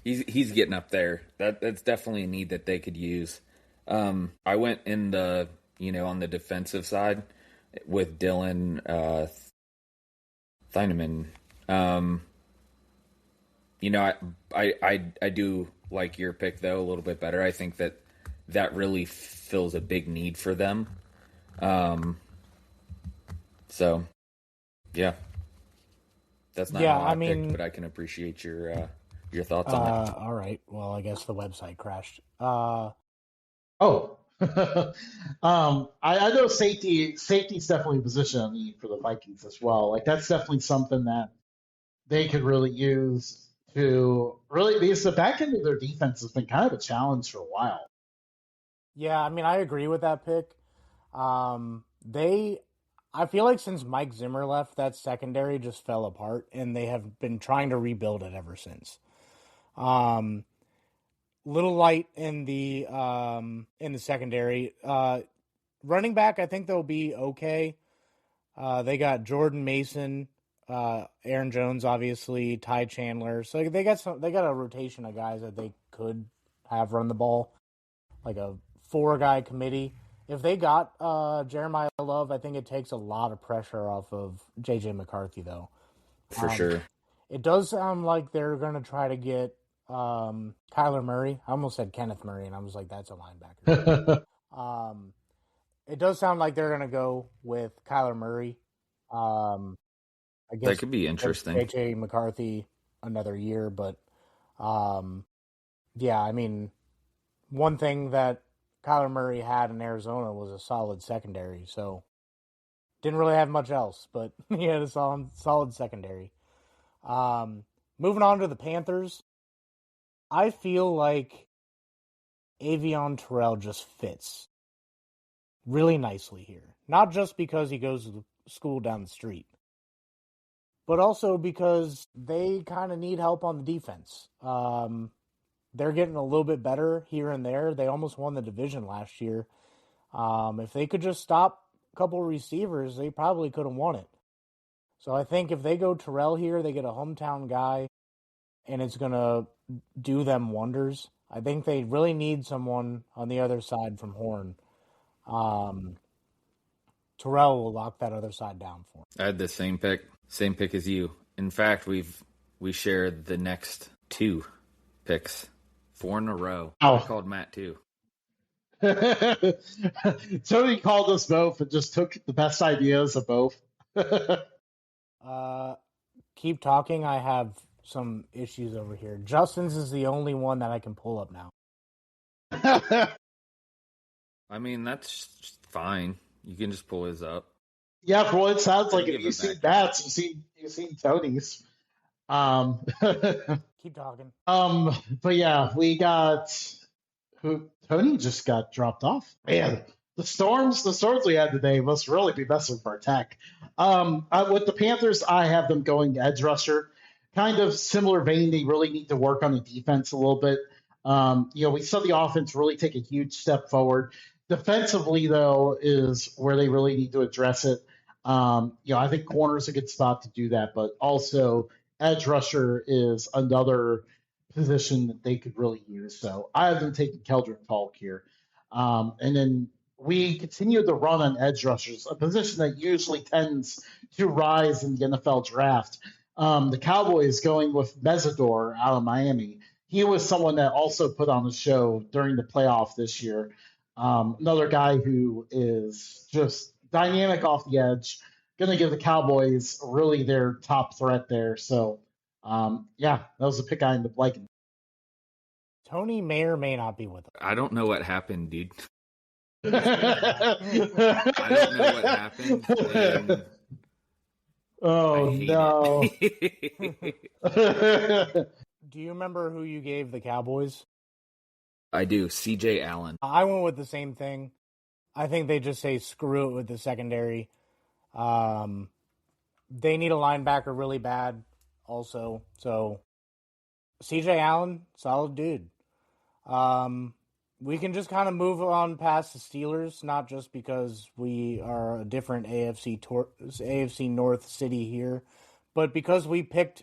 getting up there. That's definitely a need that they could use. I went in the on the defensive side with Dylan Thieneman. I do like your pick though a little bit better. I think that really fills a big need for them. So yeah, that's not how I picked, but I can appreciate your thoughts on it. All right. Well, I guess the website crashed. I know safety's definitely a position of need for the Vikings as well. Like that's definitely something that they could really use to really, because the back end of their defense has been kind of a challenge for a while. Yeah, I mean, I agree with that pick. I feel like since Mike Zimmer left, that secondary just fell apart, and they have been trying to rebuild it ever since. Little light in the secondary. Running back, I think they'll be okay. They got Jordan Mason, Aaron Jones, obviously, Ty Chandler. So they got a rotation of guys that they could have run the ball, like a 4-guy committee. If they got Jeremiah Love, I think it takes a lot of pressure off of J.J. McCarthy, though. For sure. It does sound like they're going to try to get Kyler Murray. I almost said Kenneth Murray, and I was like, that's a linebacker. It does sound like they're going to go with Kyler Murray I That guess could be interesting. JJ McCarthy another year, but um, yeah, I mean, one thing that Kyler Murray had in Arizona was a solid secondary, so didn't really have much else, but he had a solid secondary. Um, Moving on to the Panthers, I feel like Avion Terrell just fits really nicely here. Not just because he goes to school down the street, but also because they kind of need help on the defense. They're getting a little bit better here and there. They almost won the division last year. If they could just stop a couple of receivers, they probably could have won it. So I think if they go Terrell here, they get a hometown guy, and it's going to do them wonders. I think they really need someone on the other side from Horn. Um, Terrell will lock that other side down for him. I had the same pick as you. In fact, we shared the next 2 picks, 4 in a row. Oh. I called Matt too. Tony called us both and just took the best ideas of both. Keep talking. I have some issues over here. Justin's is the only one that I can pull up now. I mean, that's fine. You can just pull his up. Yeah, for what it sounds like, if you've seen Matt's, you've seen Tony's. Keep talking. But yeah, we got Tony just got dropped off. Man, the storms we had today must really be messing with our tech. With the Panthers, I have them going edge rusher, kind of similar vein. They really need to work on the defense a little bit. We saw the offense really take a huge step forward. Defensively, though, is where they really need to address it. I think corner is a good spot to do that, but also edge rusher is another position that they could really use. So I have them taking Keldrick Falk here. And then we continue to run on edge rushers, a position that usually tends to rise in the NFL draft. The Cowboys going with Mesidor out of Miami. He was someone that also put on the show during the playoff this year. Another guy who is just dynamic off the edge, going to give the Cowboys really their top threat there. So, that was a pick I ended up liking. Tony may or may not be with us. I don't know what happened, dude. I don't know what happened. And oh, no. Do you remember who you gave the Cowboys? I do. CJ Allen. I went with the same thing. I think they just say screw it with the secondary. They need a linebacker really bad also. So CJ Allen, solid dude. We can just kind of move on past the Steelers, not just because we are a different AFC North city here, but because we picked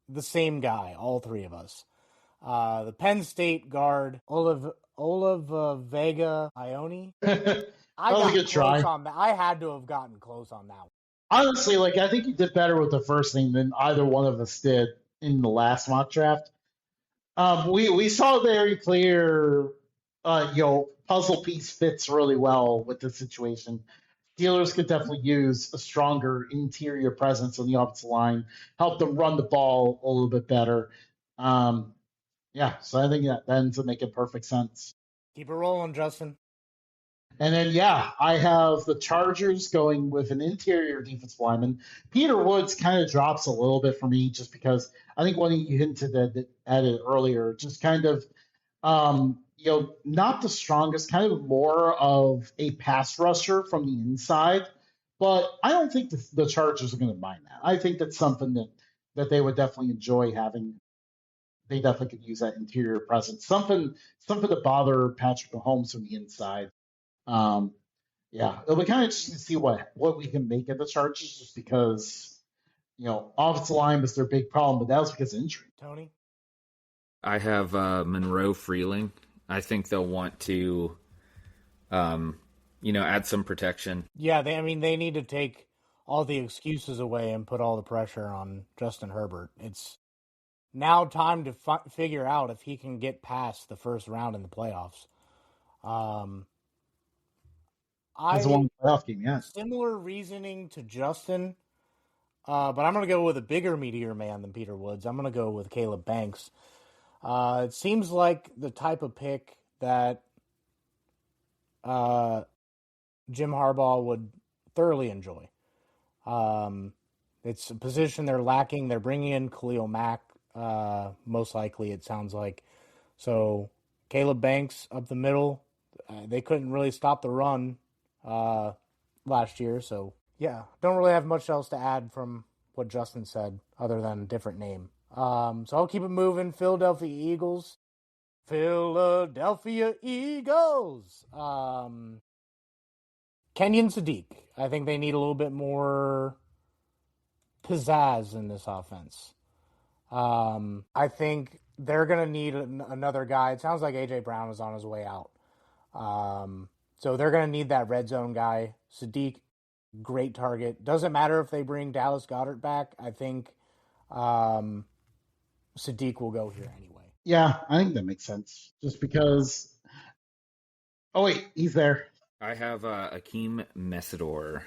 the same guy, all three of us. The Penn State guard, Olive Vega Ione. That was a good try. I had to have gotten close on that one. Honestly, I think you did better with the first name than either one of us did in the last mock draft. We saw very clear, puzzle piece fits really well with the situation. Steelers could definitely use a stronger interior presence on the offensive line, help them run the ball a little bit better. So I think that ends up making perfect sense. Keep it rolling, Justin. And then, I have the Chargers going with an interior defensive lineman. Peter Woods kind of drops a little bit for me just because I think when you hinted at it earlier, just kind of, not the strongest, kind of more of a pass rusher from the inside. But I don't think the Chargers are going to mind that. I think that's something that they would definitely enjoy having. They definitely could use that interior presence. Something to bother Patrick Mahomes from the inside. It'll be kind of interesting to see what we can make of the Chargers, just because, offensive line was their big problem, but that was because of injury. Tony? I have Monroe Freeling. I think they'll want to, add some protection. Yeah, they need to take all the excuses away and put all the pressure on Justin Herbert. It's now time to figure out if he can get past the first round in the playoffs. It's a one playoff game, yeah. Similar reasoning to Justin. But I'm going to go with a bigger meteor man than Peter Woods. I'm going to go with Caleb Banks. It seems like the type of pick that Jim Harbaugh would thoroughly enjoy. It's a position they're lacking. They're bringing in Khalil Mack, most likely, it sounds like. So Caleb Banks up the middle. They couldn't really stop the run last year. So, yeah, don't really have much else to add from what Justin said other than different name. So I'll keep it moving. Philadelphia Eagles. Philadelphia Eagles. Kenyon Sadiq. I think they need a little bit more pizzazz in this offense. I think they're going to need another guy. It sounds like A.J. Brown is on his way out. So they're going to need that red zone guy. Sadiq, great target. Doesn't matter if they bring Dallas Goedert back. I think Sadiq will go here anyway. Yeah, I think that makes sense. Just because. Oh wait, he's there. I have Akeem Messidor.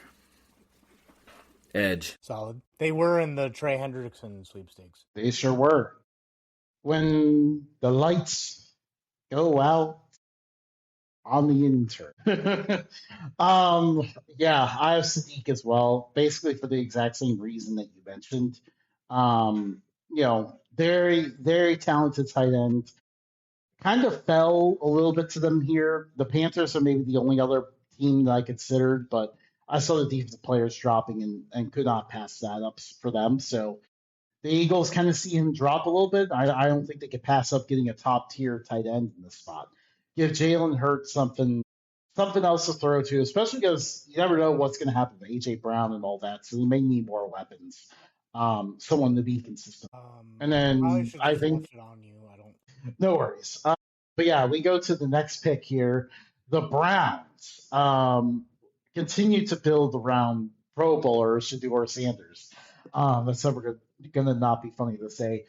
Edge. Solid. They were in the Trey Hendrickson sweepstakes. They sure were. When the lights go out on the intern. Yeah, I have Sadiq as well, basically for the exact same reason that you mentioned. Very, very talented tight end. Kind of fell a little bit to them here. The Panthers are maybe the only other team that I considered, but I saw the defensive players dropping and could not pass that up for them. So the Eagles kind of see him drop a little bit. I don't think they could pass up getting a top tier tight end in this spot. Give Jalen Hurts something else to throw to, especially because you never know what's going to happen with AJ Brown and all that. So they may need more weapons, someone to be consistent. And then I think it on you. I don't. No worries. But yeah, we go to the next pick here. The Browns continue to build around Pro Bowler Shedeur Sanders. That's never going to not be funny to say.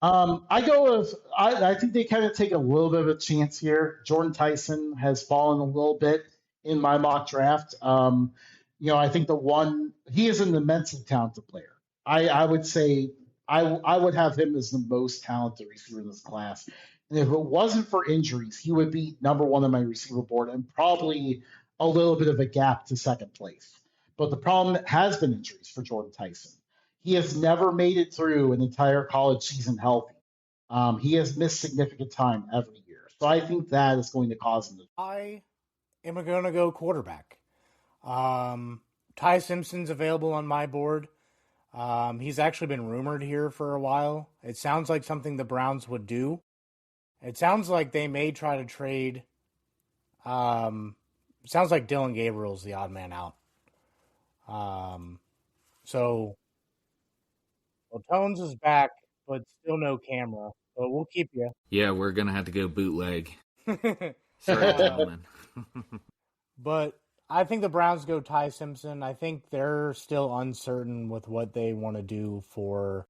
I think they kind of take a little bit of a chance here. Jordan Tyson has fallen a little bit in my mock draft. I think he is an immensely talented player. I would say I would have him as the most talented receiver in this class. And if it wasn't for injuries, he would be number one on my receiver board and probably a little bit of a gap to second place. But the problem has been injuries for Jordan Tyson. He has never made it through an entire college season healthy. He has missed significant time every year. So I think that is going to cause him to. I am going to go quarterback. Ty Simpson's available on my board. He's actually been rumored here for a while. It sounds like something the Browns would do. It sounds like they may try to trade. Sounds like Dylan Gabriel's the odd man out. So Tones is back, but still no camera. But we'll keep you. Yeah, we're going to have to go bootleg. Sorry, gentlemen. But I think the Browns go Ty Simpson. I think they're still uncertain with what they want to do for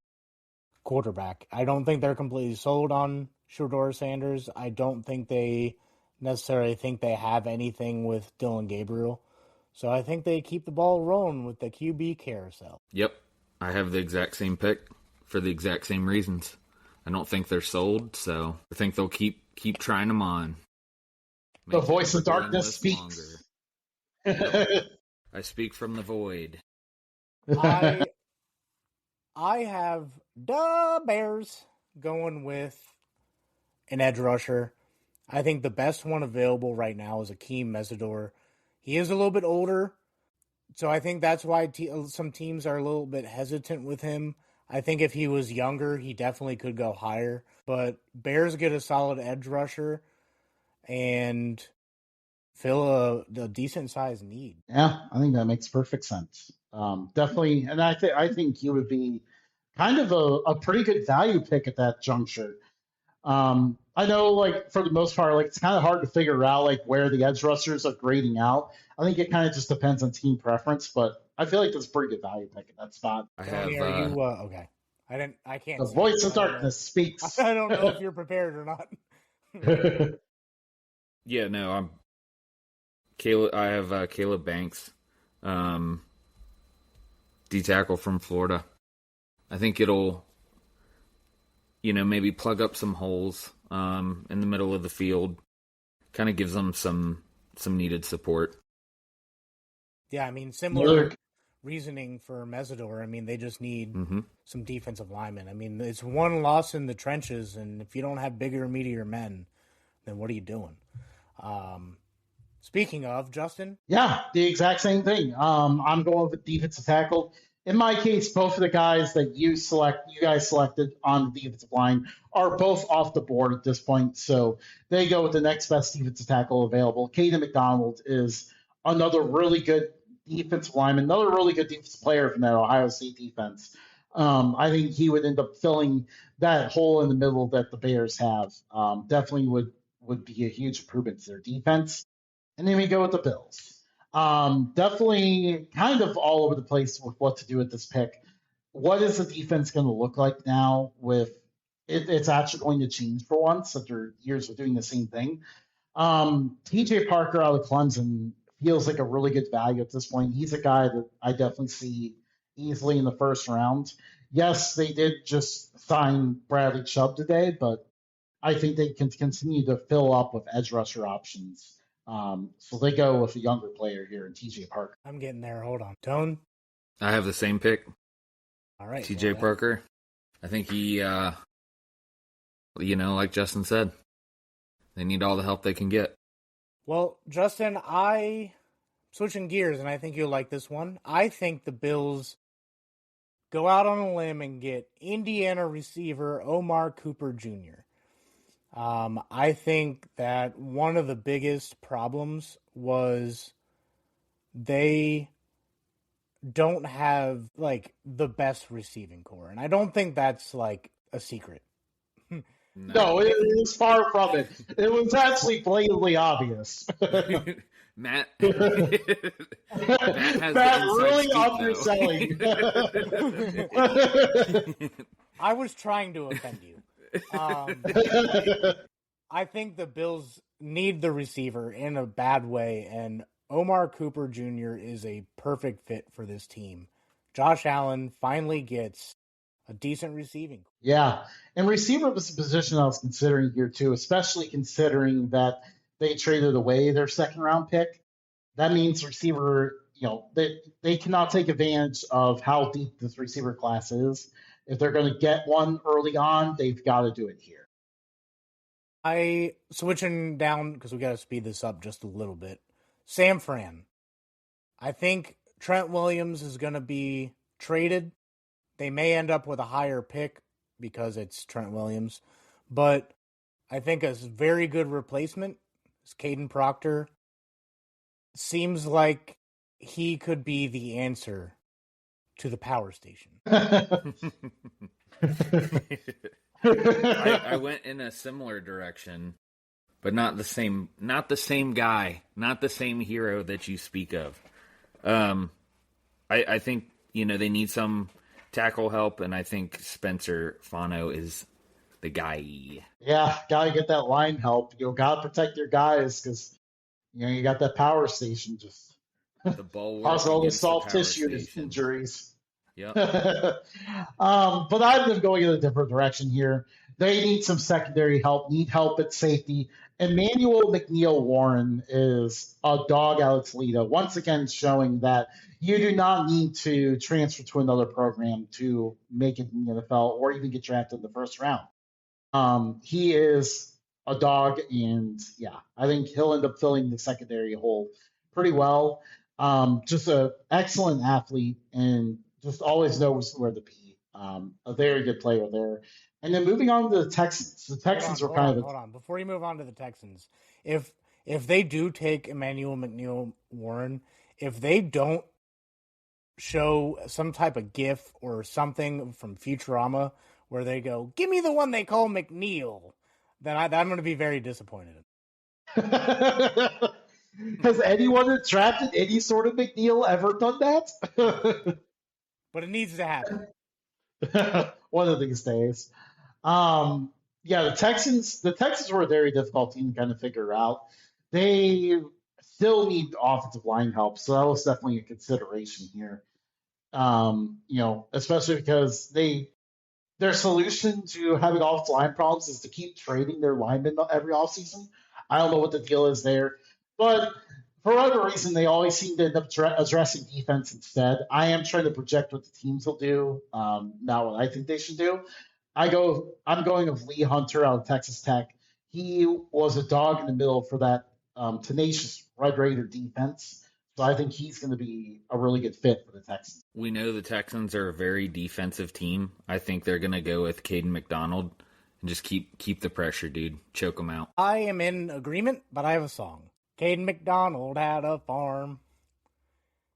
quarterback. I don't think they're completely sold on Shedeur Sanders. I don't think they necessarily think they have anything with Dylan Gabriel. So I think they keep the ball rolling with the QB carousel. Yep. I have the exact same pick for the exact same reasons. I don't think they're sold, so I think they'll keep trying them on. The voice of darkness speaks. I speak from the void. I have the Bears going with an edge rusher. I think the best one available right now is Akeem Messidor. He is a little bit older, so I think that's why some teams are a little bit hesitant with him. I think if he was younger, he definitely could go higher. But Bears get a solid edge rusher and fill a decent-sized need. Yeah, I think that makes perfect sense. Definitely, and I think he would be kind of a pretty good value pick at that juncture. I know, like, for the most part, like, it's kind of hard to figure out, like, where the edge rushers are grading out. I think it kind of just depends on team preference, but I feel like that's a pretty good value pick at that spot. I have. Okay. I can't. The voice of darkness speaks. I don't know if you're prepared or not. Yeah, no, I'm. Caleb. I have Caleb Banks. D tackle from Florida. I think it'll, maybe plug up some holes in the middle of the field. Kind of gives them some needed support. Yeah, I mean, similar reasoning for Mesidor. I mean, they just need some defensive linemen. I mean, it's one loss in the trenches, and if you don't have bigger, meatier men, then what are you doing? Speaking of, Justin? Yeah, the exact same thing. I'm going with defensive tackle. In my case, both of the guys that you guys selected on the defensive line are both off the board at this point. So they go with the next best defensive tackle available. Caden McDonald is another really good defensive lineman, another really good defensive player from that Ohio State defense. I think he would end up filling that hole in the middle that the Bears have. Definitely would be a huge improvement to their defense. And then we go with the Bills. Definitely kind of all over the place with what to do with this pick. What is the defense going to look like now with it's actually going to change for once after years of doing the same thing? TJ Parker out of Clemson feels like a really good value at this point. He's a guy that I definitely see easily in the first round. Yes, they did just sign Bradley Chubb today, but I think they can continue to fill up with edge rusher options. So they go with a younger player here in TJ Parker. I'm getting there. Hold on. Tone? I have the same pick. All right. TJ Parker. I think he, like Justin said, they need all the help they can get. Well, Justin, switching gears, and I think you'll like this one. I think the Bills go out on a limb and get Indiana receiver Omar Cooper Jr. I think that one of the biggest problems was they don't have, the best receiving core. And I don't think that's, a secret. No, it was far from it. It was actually blatantly obvious. Matt Matt really underselling. I was trying to offend you. I think the Bills need the receiver in a bad way, and Omar Cooper Jr. is a perfect fit for this team. Josh Allen finally gets a decent receiving. Yeah, and receiver was a position I was considering here too, especially considering that they traded away their second-round pick. That means receiver, they cannot take advantage of how deep this receiver class is. If they're going to get one early on, they've got to do it here. Switching down, because we got to speed this up just a little bit. Sam Fran. I think Trent Williams is going to be traded. They may end up with a higher pick because it's Trent Williams. But I think a very good replacement is Caden Proctor. Seems like he could be the answer to the power station. I went in a similar direction, but not the same guy, not the same hero that you speak of. I think, they need some tackle help, and I think Spencer Fano is the guy. Yeah, gotta get that line help. Gotta protect your guys because, you got that power station just the ball cause all the soft tissue injuries. Yeah. But I've been going in a different direction here. They need some secondary help, need help at safety. Emmanuel McNeil-Warren is a dog out of Toledo, once again showing that you do not need to transfer to another program to make it in the NFL or even get drafted in the first round. He is a dog, and I think he'll end up filling the secondary hole pretty well. Just an excellent athlete and just always knows where to be. A very good player there. And then moving on to the Texans. The Texans are kind of... Hold on. Before you move on to the Texans, if they do take Emmanuel McNeil-Warren, if they don't show some type of GIF or something from Futurama where they go, give me the one they call McNeil, then I'm going to be very disappointed. Has anyone that's drafted any sort of McNeil ever done that? But it needs to happen. One of these days. The Texans were a very difficult team to kind of figure out. They still need offensive line help, so that was definitely a consideration here. Especially because their solution to having offensive line problems is to keep trading their linemen every offseason. I don't know what the deal is there, but for whatever reason, they always seem to end up addressing defense instead. I am trying to project what the teams will do, not what I think they should do. I'm going with Lee Hunter out of Texas Tech. He was a dog in the middle for that tenacious Red Raider defense. So I think he's going to be a really good fit for the Texans. We know the Texans are a very defensive team. I think they're going to go with Caden McDonald and just keep the pressure, dude. Choke them out. I am in agreement, but I have a song. Caden McDonald had a farm.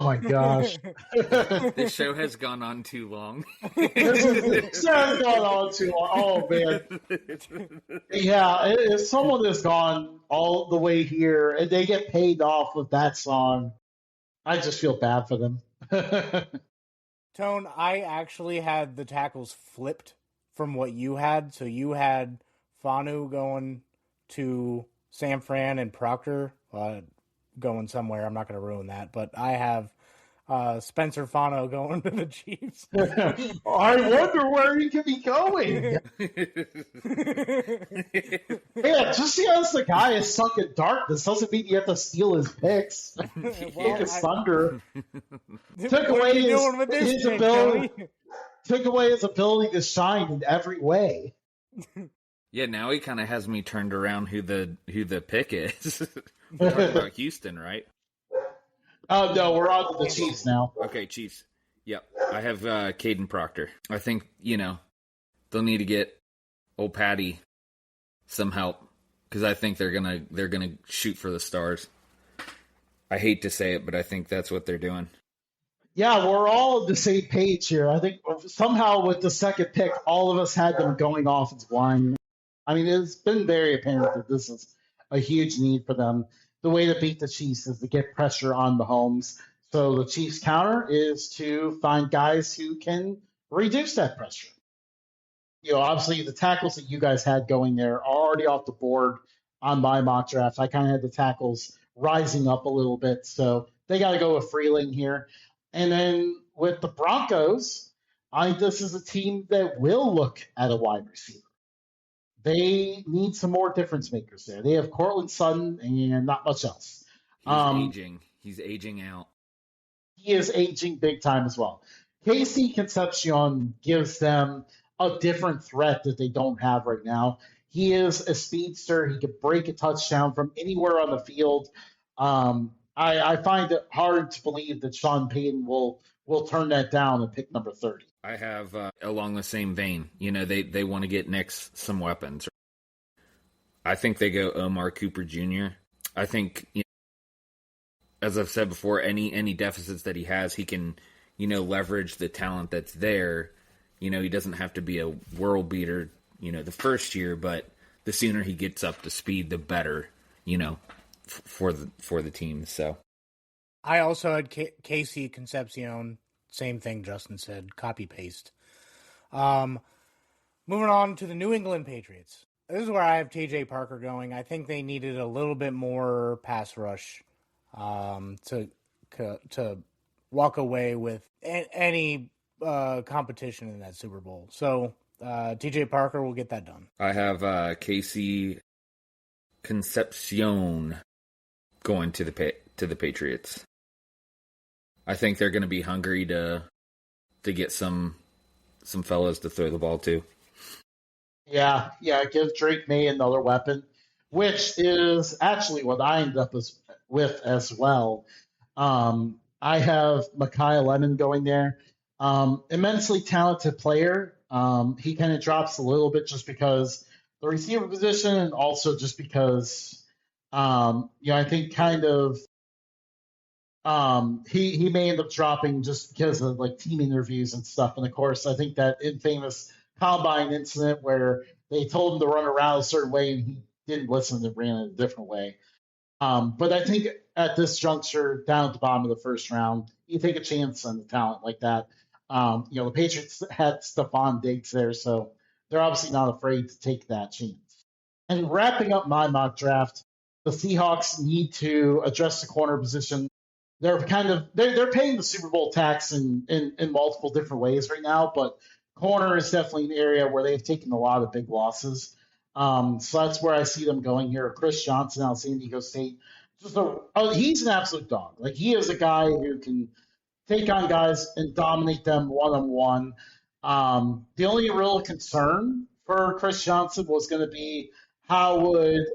Oh my gosh. This show has gone on too long. This show has gone on too long. Oh, man. Yeah, if someone has gone all the way here and they get paid off with that song, I just feel bad for them. Tone, I actually had the tackles flipped from what you had. So you had Fanu going to San Fran and Proctor going somewhere. I'm not going to ruin that, but I have Spencer Fano going to the Chiefs. I wonder where he could be going. Yeah, just because the guy is sunk in darkness doesn't mean you have to steal his picks. Take his thunder. Took away his ability. Took away his ability to shine in every way. Yeah, now he kind of has me turned around who the pick is. We're talking about Houston, right? Oh, no, we're on to the Chiefs now. Okay, Chiefs. Yep. I have Caden Proctor. I think, they'll need to get old Patty some help because I think they're gonna shoot for the stars. I hate to say it, but I think that's what they're doing. Yeah, we're all on the same page here. I think somehow with the second pick, all of us had them going offensive line. I mean, it's been very apparent that this is a huge need for them. The way to beat the Chiefs is to get pressure on Mahomes. So the Chiefs' counter is to find guys who can reduce that pressure. Obviously the tackles that you guys had going there are already off the board on my mock draft. I kind of had the tackles rising up a little bit, so they got to go with Freeling here. And then with the Broncos, this is a team that will look at a wide receiver. They need some more difference makers there. They have Cortland Sutton and not much else. He's aging. He's aging out. He is aging big time as well. Casey Concepcion gives them a different threat that they don't have right now. He is a speedster. He could break a touchdown from anywhere on the field. I find it hard to believe that Sean Payton will turn that down and pick number 30. I have along the same vein. They want to get Knicks some weapons. I think they go Omar Cooper Jr. I think, as I've said before, any deficits that he has, he can, leverage the talent that's there. He doesn't have to be a world beater, the first year, but the sooner he gets up to speed, the better, for the team. So, I also had Casey Concepcion. Same thing Justin said. Copy paste. Moving on to the New England Patriots. This is where I have TJ Parker going. I think they needed a little bit more pass rush to walk away with any competition in that Super Bowl. So TJ Parker will get that done. I have Casey Concepcion going to the Patriots. I think they're going to be hungry to get some fellas to throw the ball to. Yeah, give Drake May another weapon, which is actually what I ended up with as well. I have Micaiah Lemon going there. Immensely talented player. He kind of drops a little bit just because the receiver position and also just because, I think kind of he may end up dropping just because of like team interviews and stuff. And of course, I think that infamous combine incident where they told him to run around a certain way and he didn't listen and ran in a different way. But I think at this juncture, down at the bottom of the first round, you take a chance on the talent like that. The Patriots had Stephon Diggs there, so they're obviously not afraid to take that chance. And wrapping up my mock draft, the Seahawks need to address the corner position. they're paying the Super Bowl tax in multiple different ways right now, but corner is definitely an area where they've taken a lot of big losses. So that's where I see them going here. Chris Johnson out of San Diego State, he's an absolute dog. Like he is a guy who can take on guys and dominate them one on one. The only real concern for Chris Johnson was going to be how would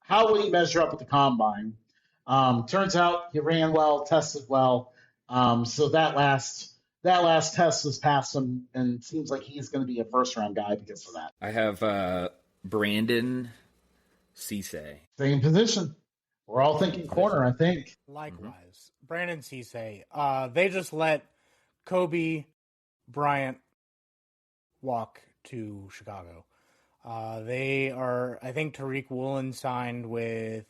how would he measure up at the combine. Turns out he ran well, tested well. So that last test was past him, and it seems like he's going to be a first round guy because of that. I have Brandon Cisse. Same position. We're all thinking corner, I think. Likewise. Brandon Cisse. They just let Kobe Bryant walk to Chicago. They are, I think Tariq Woolen signed with,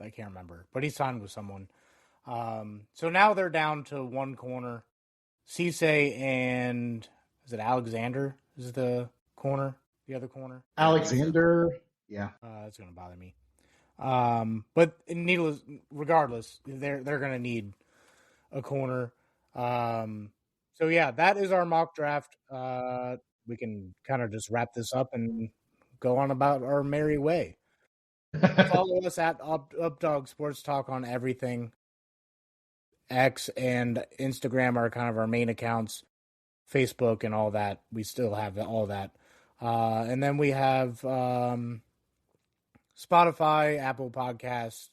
I can't remember, but he signed with someone. So now they're down to one corner. Cisse and, is it Alexander is the other corner? Alexander, yeah. That's going to bother me. But regardless, they're going to need a corner. So yeah, that is our mock draft. We can kind of just wrap this up and go on about our merry way. Follow us at Updog Sports Talk on everything. X and Instagram are kind of our main accounts. Facebook and all that. We still have all that. And then we have Spotify, Apple Podcasts,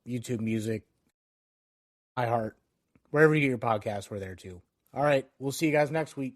YouTube Music, iHeart. Wherever you get your podcasts, we're there too. All right, we'll see you guys next week.